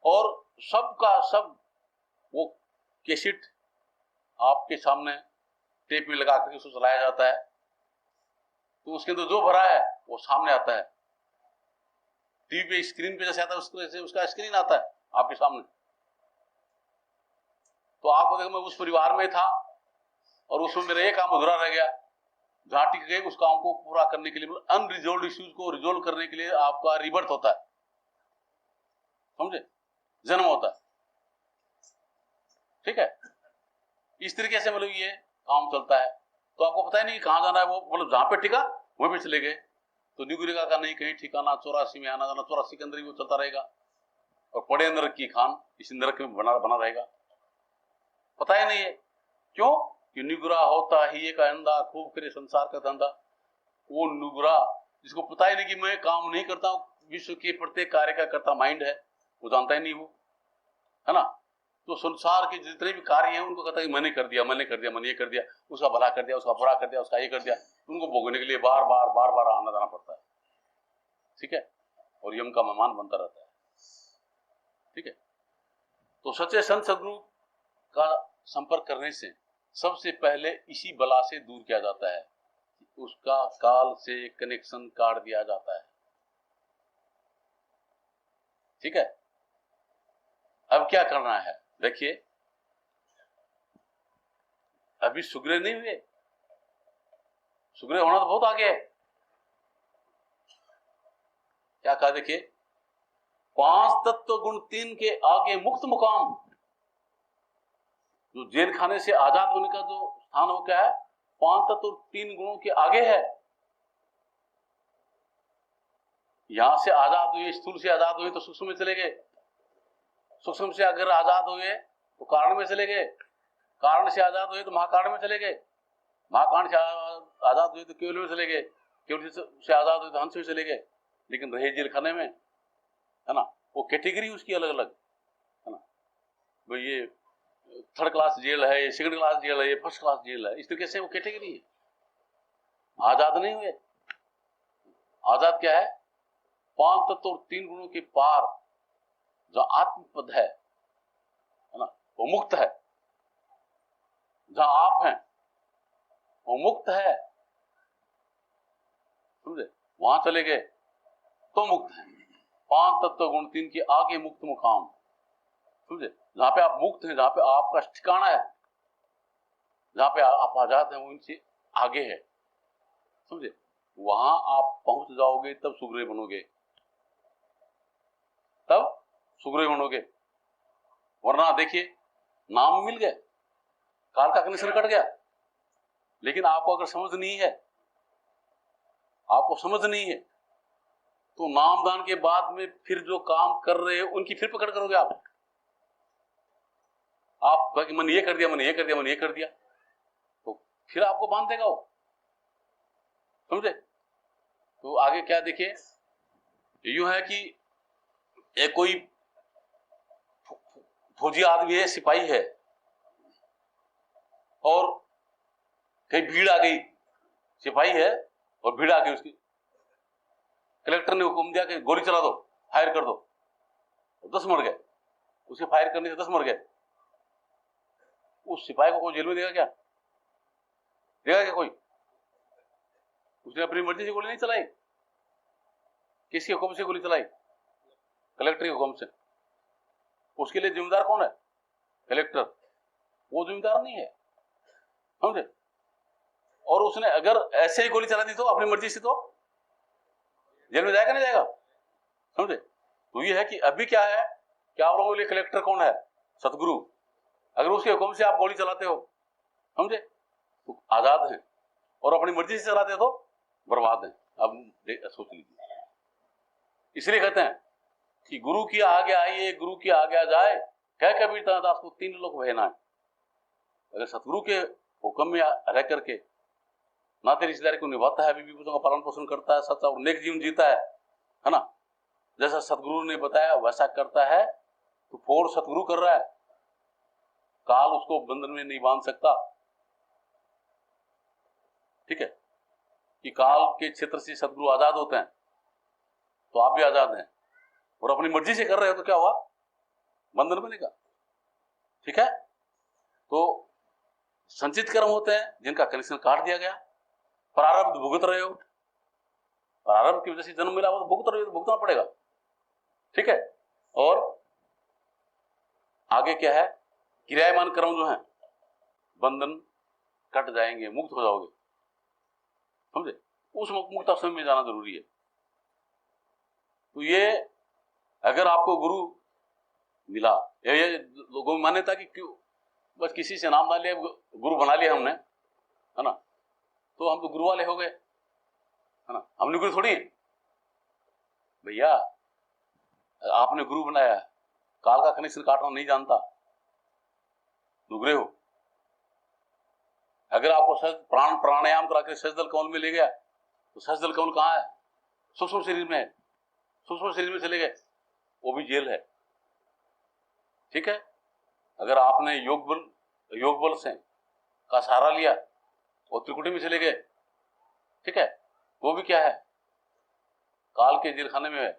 और सबका सब वो कैसेट आपके सामने टेप में लगा करके उसको चलाया जाता है, तो उसके अंदर जो भरा है वो सामने आता है। टीवी पे स्क्रीन पे जैसे आता है उसका स्क्रीन आता है आपके सामने। तो आपको देखो, मैं उस परिवार में था और उसमें मेरा एक काम अधूरा रह गया, जहां टिक गए उस काम को पूरा करने के लिए, अनरिजोल्व इश्यूज को रिजोल्व करने के लिए आपका रिबर्थ होता है। समझे? जन्म होता है। ठीक है? इस तरीके से मतलब ये काम चलता है। तो आपको पता ही नहीं कहां जाना है, वो मतलब जहां पे टिका वहीं पे चले गए। तो न्यूगिरिका का नहीं कहीं ठिकाना, 84 में आना जाना, 84 के अंदर ही वो चलता रहेगा। और पड़े नरक की खान, इस नरक में बना रहेगा। पता ही नहीं है क्यों कि नुगरा होता ही एक अंधा, खूब करे संसार का धंधा। वो नुगरा जिसको पता ही नहीं कि मैं काम नहीं करता हूं, विश्व के प्रत्येक कार्य का करता माइंड है, वो जानता ही नहीं वो, है ना? तो संसार के जितने भी कार्य हैं उनको कहता है मैंने कर दिया, मैंने कर दिया, मैंने ये कर दिया, उसका भला कर दिया, उसका बुरा कर दिया, उसका ये कर दिया। उनको भोगने के लिए बार बार आना जाना पड़ता है। ठीक है? और यम का मेहमान बनता रहता है। ठीक है? तो सच्चे संत सदगुरु का संपर्क करने से सबसे पहले इसी बला से दूर किया जाता है, उसका काल से कनेक्शन काट दिया जाता है। ठीक है? अब क्या करना है? देखिए, अभी सुग्रह नहीं हुए, सुग्रीव होना तो बहुत आगे है। क्या कहा देखिए, 5 तत्व गुण 3 के आगे मुक्त मुकाम। जो जेल खाने से आजाद होने का जो स्थान हो क्या है, 5 तत्व 3 गुणों के आगे है। यहां से आजाद हुए, स्थूल से आजाद हुए तो सूक्ष्म में चले गए, सूक्ष्म से अगर आजाद हुए तो कारण में चले गए, कारण से आजाद हुए तो महाकारण में चले गए, महाकारण से आजाद हुए तो केवल में चले गए, केवल से आजाद हुए तो हंस में चले गए। लेकिन रहे जेल खाने में, है ना, वो कैटेगरी उसकी अलग अलग, है ना, भाई ये 3rd क्लास जेल है, ये 2nd क्लास जेल है, ये 1st क्लास जेल है, इस तरीके से वो कैटेगरी है। आजाद नहीं हुए। आजाद क्या है, 5 तत्व और 3 गुणों के पार जो आत्मपद है ना, वो मुक्त है। जहां आप हैं वो मुक्त है, समझे, वहां चले गए तो मुक्त है। 5 तत्व गुण 3 के आगे मुक्त मुकाम, समझे, जहां पे आप मुक्त हैं, जहां पे आपका ठिकाना है, जहां पे आप आजाद हैं, वो इनसे आगे है, समझे, वहां आप पहुंच जाओगे तब सुग्रीव बनोगे, तब सुग्रीव बनोगे। वरना देखिए, नाम मिल गए, काल का कनेक्शन कट गया, लेकिन आपको अगर समझ नहीं है, आपको समझ नहीं है, तो नामदान के बाद में फिर जो काम कर रहे हो उनकी फिर पकड़ करोगे आप कि मैंने ये कर दिया, मैंने ये कर दिया, मैंने ये कर दिया, तो फिर आपको बांध देगा वो, समझे। तो आगे क्या देखिए, यूं है कि एक कोई फौजी आदमी है, सिपाही है, और कहीं भीड़ आ गई, सिपाही है और भीड़ आ गई उसकी, कलेक्टर ने हुक्म दिया कि गोली चला दो, फायर कर दो, 10 मर गए, उसे फायर करने से 10 मर गए। उस सिपाही को कोई जेल में देगा क्या? देगा क्या कोई? उसने अपनी मर्जी से गोली नहीं चलाई, किसके हुक्म से गोली चलाई? कलेक्टर के हुक्म से। उसके लिए जिम्मेदार कौन है? कलेक्टर। वो जिम्मेदार नहीं है, समझे। और उसने अगर ऐसे ही गोली चला दी तो अपनी मर्जी से, तो जेल में जाएगा नहीं जाएगा, समझे। तो ये है कि अभी क्या है कि आप लोगों के लिए कलेक्टर कौन है? सतगुरु। अगर उसके हुक्म से आप गोली चलाते हो, समझे, तो आजाद हैं, और अपनी मर्जी से चलाते हो तो बर्बाद हैं। अब सोच लीजिए, इसलिए कहते हैं कि गुरु की आगे आइए, गुरु की आगे जाए, कह कबीर दास को 3 लोग बहना है। अगर सतगुरु के हुक्म में रह करके नाते रिश्तेदारी को निभाता है, बीवी बच्चों का पालन पोषण करता है, सच्चा और नेक जीवन जीता है ना, जैसा सतगुरु ने बताया वैसा करता है, तो फोर्स सतगुरु कर रहा है, काल उसको बंधन में नहीं बांध सकता। ठीक है, कि काल के क्षेत्र से सतगुरु आजाद होते हैं, तो आप भी आजाद हैं, और अपनी मर्जी से कर रहे हो तो क्या हुआ? बंधन बनेगा। ठीक है, तो संचित कर्म होते हैं जिनका कनेक्शन काट दिया गया, प्रारब्ध भुगत रहे हो, प्रारब्ध की वजह से जन्म मिला हो तो भुगत रहे हो, तो भुगतना पड़ेगा। ठीक है, और आगे क्या है, क्रियामान कर्म जो है, बंधन कट जाएंगे, मुक्त हो जाओगे, समझे। उस मुक्त समय में जाना जरूरी है। तो ये अगर आपको गुरु मिला, ये लोगों में मान्यता कि क्यों बस किसी से नाम डाल लिया, गुरु बना लिया हमने, है ना, तो हम तो गुरु वाले हो गए, है ना, हमने गुरु थोड़ी। भैया आपने गुरु बनाया, काल का कनेक्शन काटना नहीं जानता, दुगरे हो। अगर आपको प्राणायाम करा के सजदल कौल में ले गया, तो सजदल कौल कहाँ है? सूक्ष्म शरीर में है, सूक्ष्म शरीर में चले गए, वो भी जेल है। ठीक है, अगर आपने योग बल से का सहारा लिया और त्रिकुटी में चले गए, ठीक है, वो भी क्या है? काल के जेल खाने में है,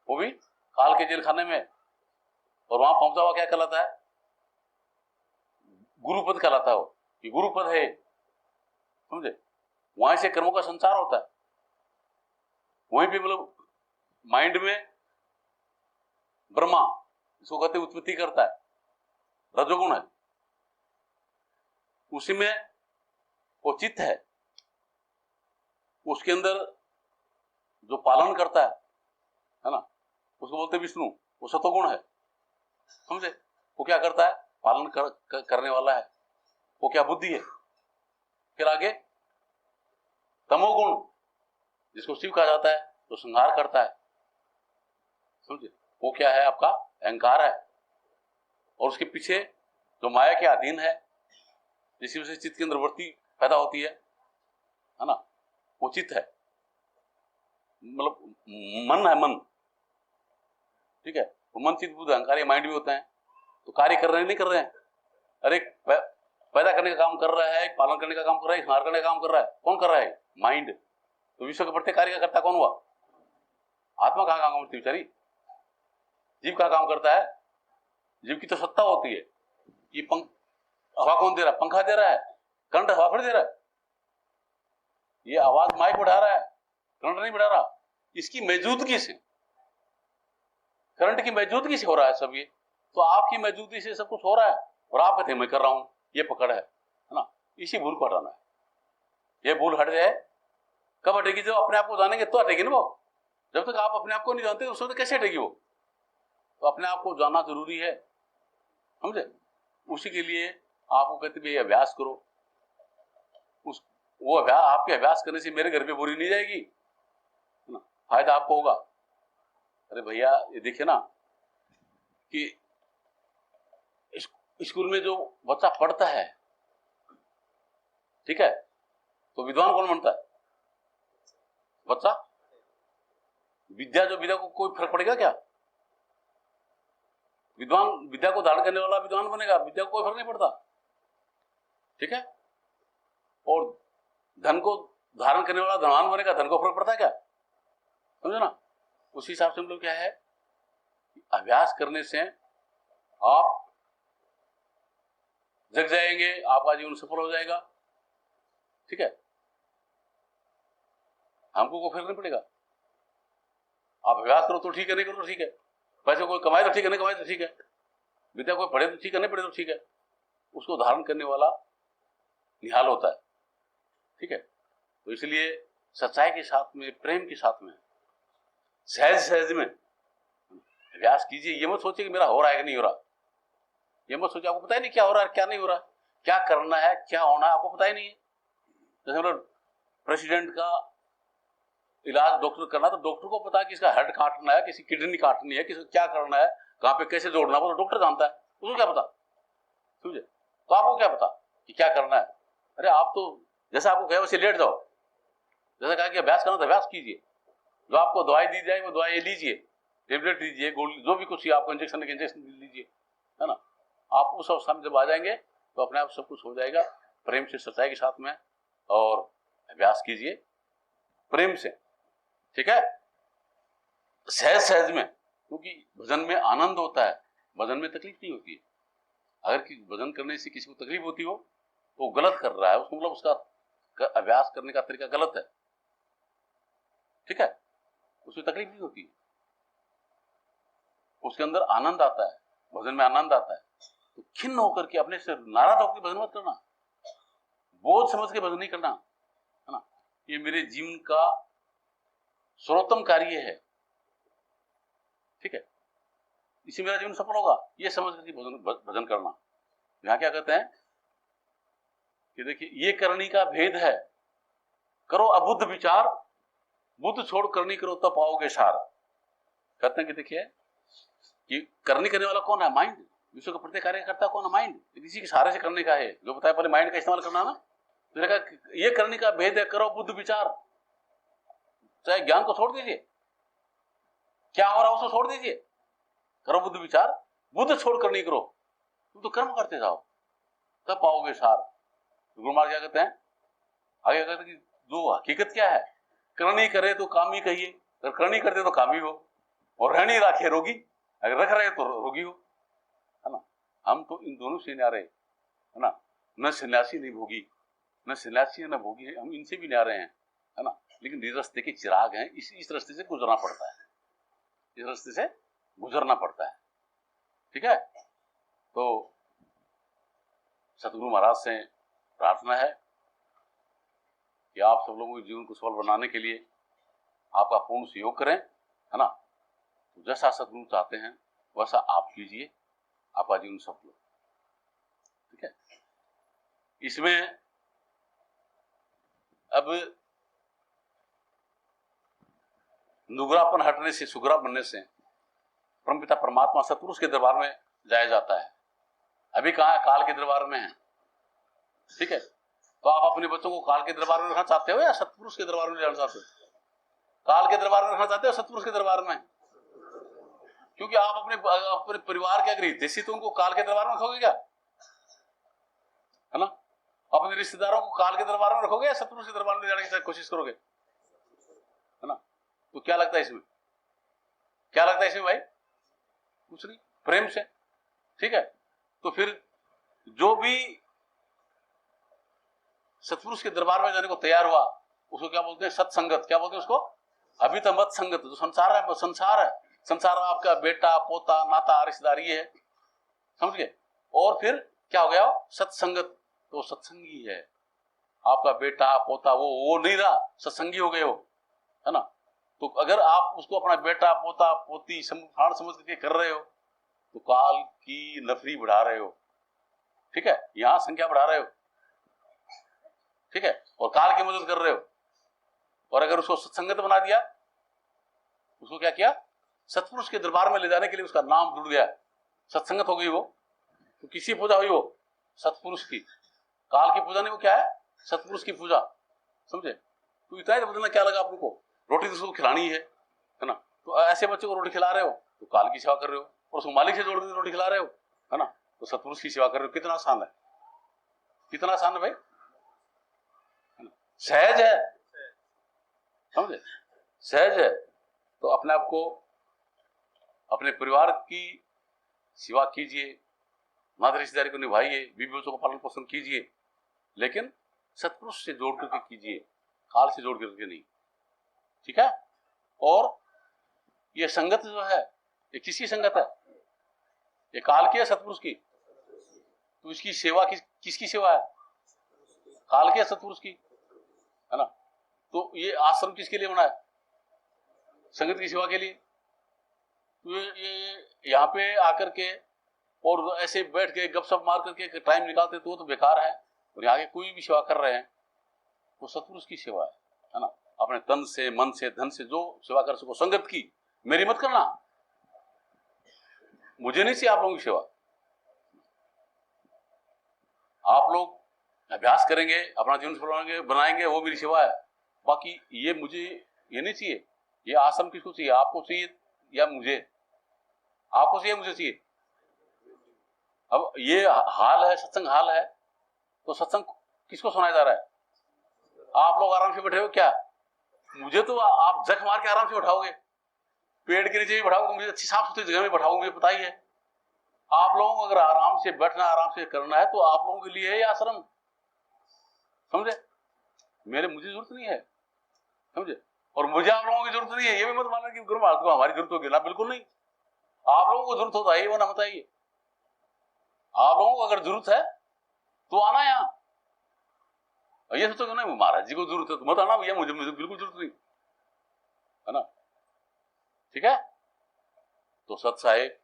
वो भी काल के जेल खाने में, और वहां पहुंचा हुआ क्या कहलाता है? गुरुपद कहलाता है वो, कि गुरुपद है, समझे। वहां से कर्मों का संचार होता है, वहीं पे मतलब माइंड में ब्रह्मा, जिसको कहते हैं उत्पत्ति करता है, रजोगुण है, उसी में वो चित्त है, उसके अंदर जो पालन करता है ना, उसको बोलते हैं विष्णु, वो सतोगुण है, समझे। वो क्या करता है, पालन करने वाला है, वो क्या बुद्धि है। फिर आगे तमोगुण, जिसको शिव कहा जाता है, जो संहार करता है, समझे, वो क्या है, आपका अहंकार है। और उसके पीछे जो माया के अधीन है, जिसकी वजह से चित्त के अंदर वृत्ति पैदा होती है ना, वो चित्त है, मतलब मन है, मन, ठीक है। वो मन, चित्त, बुद्धि, अहंकार, ये माइंड भी होते हैं। तो कार्य कर रहे हैं, नहीं कर रहे हैं, अरे पैदा करने का काम कर रहा है, पालन करने का काम कर रहा है, संहार करने का काम कर रहा है, कौन कर रहा है, माइंड। तो विश्व के प्रत्येक कार्य का करता कौन हुआ, आत्मा कहाँ काम करती बेचारी, जीव का काम करता है। जीव की तो सत्ता होती है। ये हवा कौन दे रहा है, पंखा दे रहा है, करंट हवा फिर दे रहा है। ये आवाज माइक बढ़ा रहा है, करंट नहीं बढ़ा रहा, इसकी मौजूदगी से, करंट की मौजूदगी से हो रहा है सब ये। तो आपकी मौजूदगी से सब कुछ हो रहा है और आप कहते हैं मैं कर रहा हूं, ये पकड़ है ना। इसी भूल को हटाना है। ये भूल हट जाए, कब हटेगी, जब अपने आप को जानेंगे तो हटेगी ना वो। जब तक आप अपने आप को नहीं जानते उस वक्त कैसे हटेगी वो। तो अपने आप को जानना जरूरी है, समझे। उसी के लिए आपको कहते भाई अभ्यास करो। वो अभ्यास, आपके अभ्यास करने से मेरे घर पे बुरी नहीं जाएगी ना, फायदा आपको होगा। अरे भैया ये देखिए ना कि स्कूल में जो बच्चा पढ़ता है, ठीक है, तो विद्वान कौन बनता है, बच्चा। विद्या को कोई फर्क पड़ेगा क्या, विद्वान, विद्या को धारण करने वाला विद्वान बनेगा, विद्या को कोई फर्क नहीं पड़ता, ठीक है। और धन को धारण करने वाला धनवान बनेगा, धन को फर्क पड़ता है क्या, समझो ना। उसी हिसाब से हम लोग क्या है, अभ्यास करने से आप जग जाएंगे, आपका जीवन सफल हो जाएगा, ठीक है। हमको कोई फर्क नहीं पड़ेगा, आप अभ्यास करो तो ठीक है, नहीं करो तो ठीक है। पैसे कोई कमाए तो ठीक है, नहीं कमाए तो ठीक है। विद्या कोई पढ़े तो ठीक है, नहीं पढ़े तो ठीक है। उसको धारण करने वाला निहाल होता है, ठीक है। तो इसलिए सच्चाई के साथ में, प्रेम के साथ में, सहज सहज में अभ्यास कीजिए। ये मत सोचिए कि मेरा हो रहा है कि नहीं हो रहा, ये मत सोचिए, आपको पता ही नहीं क्या हो रहा है क्या नहीं हो रहा, क्या करना है क्या होना है आपको पता ही नहीं है। जैसे मतलब प्रेसिडेंट का इलाज डॉक्टर करना, तो डॉक्टर को पता है कि इसका हेड काटना है, किसी किडनी काटनी है, किसी क्या करना है, कहां पे कैसे जोड़ना है, वो तो डॉक्टर जानता है, उसको क्या पता, समझे। तो आपको क्या पता कि क्या करना है। अरे आप तो जैसा आपको कहे वैसे लेट जाओ, जैसा कहा कि अभ्यास करना तो अभ्यास कीजिए, जो आपको दवाई दी जाए वो दवाई लीजिए, टेबलेट लीजिए, गोली, जो भी कुछ आपको इंजेक्शन लीजिए, है ना। आप उस अवस्था में जब आ जाएंगे तो अपने आप सब कुछ हो जाएगा, प्रेम से, सच्चाई के साथ में, और अभ्यास कीजिए प्रेम से, ठीक है, सहज सहज में। क्योंकि भजन में आनंद होता है, भजन में तकलीफ नहीं होती है। अगर भजन करने से किसी को तकलीफ होती हो तो वो गलत कर रहा है, उसको मतलब उसका अभ्यास करने का तरीका गलत है, ठीक है। उसमें तकलीफ नहीं होती, उसके अंदर आनंद आता है, भजन में आनंद आता है। तो खिन्न होकर के, अपने से नाराज होकर भजन मत करना, बोझ समझ के भजन नहीं करना, है ना। ये मेरे जीवन का सर्वोत्तम कार्य है, ठीक है, इसी मेरा जीवन सफल होगा, ये समझ करके भजन करना। यहां क्या कहते हैं कि देखिए, ये करनी का भेद है, करो अबुद्ध विचार, बुद्ध छोड़ करनी करो तब पाओगे सार। कहते हैं कि देखिए कि करनी करने वाला कौन है, माइंड। विश्व का प्रत्येक कार्य करता कौन है, माइंड। इसी के सहारे से करने का है, जो बताया पहले माइंड का इस्तेमाल करना ना। तो ये करने का भेद है, करो बुद्ध विचार। चाहे ज्ञान को छोड़ दीजिए, क्या हो रहा है उसको छोड़ दीजिए, करो बुद्ध विचार, बुद्ध छोड़ कर नहीं करो, तुम तो कर्म करते जाओ तब पाओगे सार। गुरु महाराज क्या कहते हैं आगे, कहते हैं कि जो हकीकत क्या है, करनी करे तो काम ही कहिए, अगर करनी करते तो काम ही हो, और रहनी राखे रोगी, अगर रख रहे तो रोगी हो, है ना। हम तो इन दोनों से न्यारे, है ना, न सन्यासी नहीं भोगी, न सन्यासी है न भोगी है, हम इनसे भी न्यारे हैं, है ना। लेकिन इस रास्ते के चिराग हैं, इस रास्ते से गुजरना पड़ता है, इस रास्ते से गुजरना पड़ता है, ठीक है। तो सतगुरु महाराज से प्रार्थना है कि आप सब लोगों के जीवन को सफल बनाने के लिए आपका पूर्ण सहयोग करें, है ना। तो जैसा सदगुरु चाहते हैं वैसा आप कीजिए, आपका जीवन सफल हो। ठीक है। इसमें अब नुगरापन हटने से, सुगरा बनने से परमपिता परमात्मा सतपुरुष के दरबार में जाया जाता है। अभी कहाँ, काल के दरबार में है। ठीक है। तो आप अपने बच्चों को काल के दरबार में रखना चाहते हो या सतपुरुष के दरबार में जाना चाहते हो? काल के दरबार में रखना चाहते हो सतपुरुष के दरबार में? क्योंकि आप अपने परिवार के अगर हितैषी तो उनको काल के दरबार में रखोगे क्या, है ना। अपने रिश्तेदारों को काल के दरबार में रखोगे या सतपुरुष के दरबार में जाने की कोशिश करोगे, है ना। तो क्या लगता है इसमें, क्या लगता है इसमें भाई? कुछ नहीं, प्रेम से। ठीक है। तो फिर जो भी सतपुरुष के दरबार में जाने को तैयार हुआ उसको क्या बोलते हैं? सत्संगत। क्या बोलते हैं उसको? अभी तो मत संगत। जो संसार है, संसार है, संसार आपका बेटा, पोता, नाता, रिश्तेदारी है, समझ गए। और फिर क्या हो गया? सत्संगत। तो सत्संगी है आपका बेटा, पोता, वो नहीं रहा, सत्संगी हो गए हो, है ना। तो अगर आप उसको अपना बेटा, पोता, पोती प्राण समझ करके कर रहे हो तो काल की नफरी बढ़ा रहे हो। ठीक है। यहां संख्या बढ़ा रहे हो। ठीक है। और काल की मदद कर रहे हो। और अगर उसको सत्संगत बना दिया, उसको क्या किया? सतपुरुष के दरबार में ले जाने के लिए उसका नाम जुड़ गया, सत्संगत हो गई वो। तो किसी पूजा हुई? वो सतपुरुष की। काल की पूजा नहीं, वो क्या है? सतपुरुष की पूजा। समझे? तो इतना ही बदलना क्या लगा आपको? रोटी तो उसको खिलानी है ना। तो ऐसे बच्चे को रोटी खिला रहे हो तो काल की सेवा कर रहे हो, और उसको मालिक से जोड़ के रोटी खिला रहे हो, है ना। तो सतपुरुष की सेवा कर रहे हो। कितना आसान है, कितना आसान है भाई, सहज है, समझे, सहज है। तो अपने आप को, अपने परिवार की सेवा कीजिए, माता रिश्तेदारी को निभाइए, बीवी बच्चों को पालन पोषण कीजिए, लेकिन सतपुरुष से जोड़ करके कीजिए, काल से जोड़ करके नहीं। ठीक है। और ये संगत जो है ये किसकी संगत है? ये काल की है, सतपुरुष की? तो इसकी सेवा किसकी सेवा है? काल की है, सतपुरुष की, है ना। तो ये आश्रम किसके लिए बना है? संगत की सेवा के लिए। तो ये यहाँ पे आकर के और ऐसे बैठ के गपशप मार करके टाइम निकालते तो बेकार है। और यहाँ के कोई भी सेवा कर रहे हैं तो सतपुरुष की सेवा है ना। अपने तन से, मन से, धन से जो सेवा कर सको संगत की। मेरी मत करना, मुझे नहीं चाहिए आप लोगों की सेवा। आप लोग अभ्यास करेंगे, अपना जीवन बनाएंगे, वो मेरी सेवा है। बाकी ये मुझे ये नहीं चाहिए। ये आश्रम किसको चाहिए? आपको चाहिए या मुझे? आपको चाहिए, मुझे चाहिए। अब ये हाल है, सत्संग हाल है, तो सत्संग किसको सुनाया जा रहा है? आप लोग आराम से बैठे हो क्या? मुझे तो आप जख मार के आराम से बैठाओगे, पेड़ के नीचे भी बैठाओगे, मुझे अच्छी साफ सुथरी जगह में बैठाओगे, मुझे पता ही है। आप लोगों को अगर आराम से बैठना, आराम से करना है तो आप लोगों के लिए है ये आश्रम, समझे। मुझे जरूरत नहीं है, समझे। और मुझे आप लोगों की जरूरत नहीं है, ये भी मत मानना कि गुरु महाराज को हमारी जरूरत होगी ना, बिल्कुल नहीं। आप लोगों को जरूरत होता है वो ना बताइए। आप लोगों को अगर जरूरत है तो आना यहाँ। ये सोचो ना महाराज जी को जरूरत है तो मत आना भैया, मुझे बिल्कुल जरूरत नहीं, है ना। ठीक है। तो सत साहेब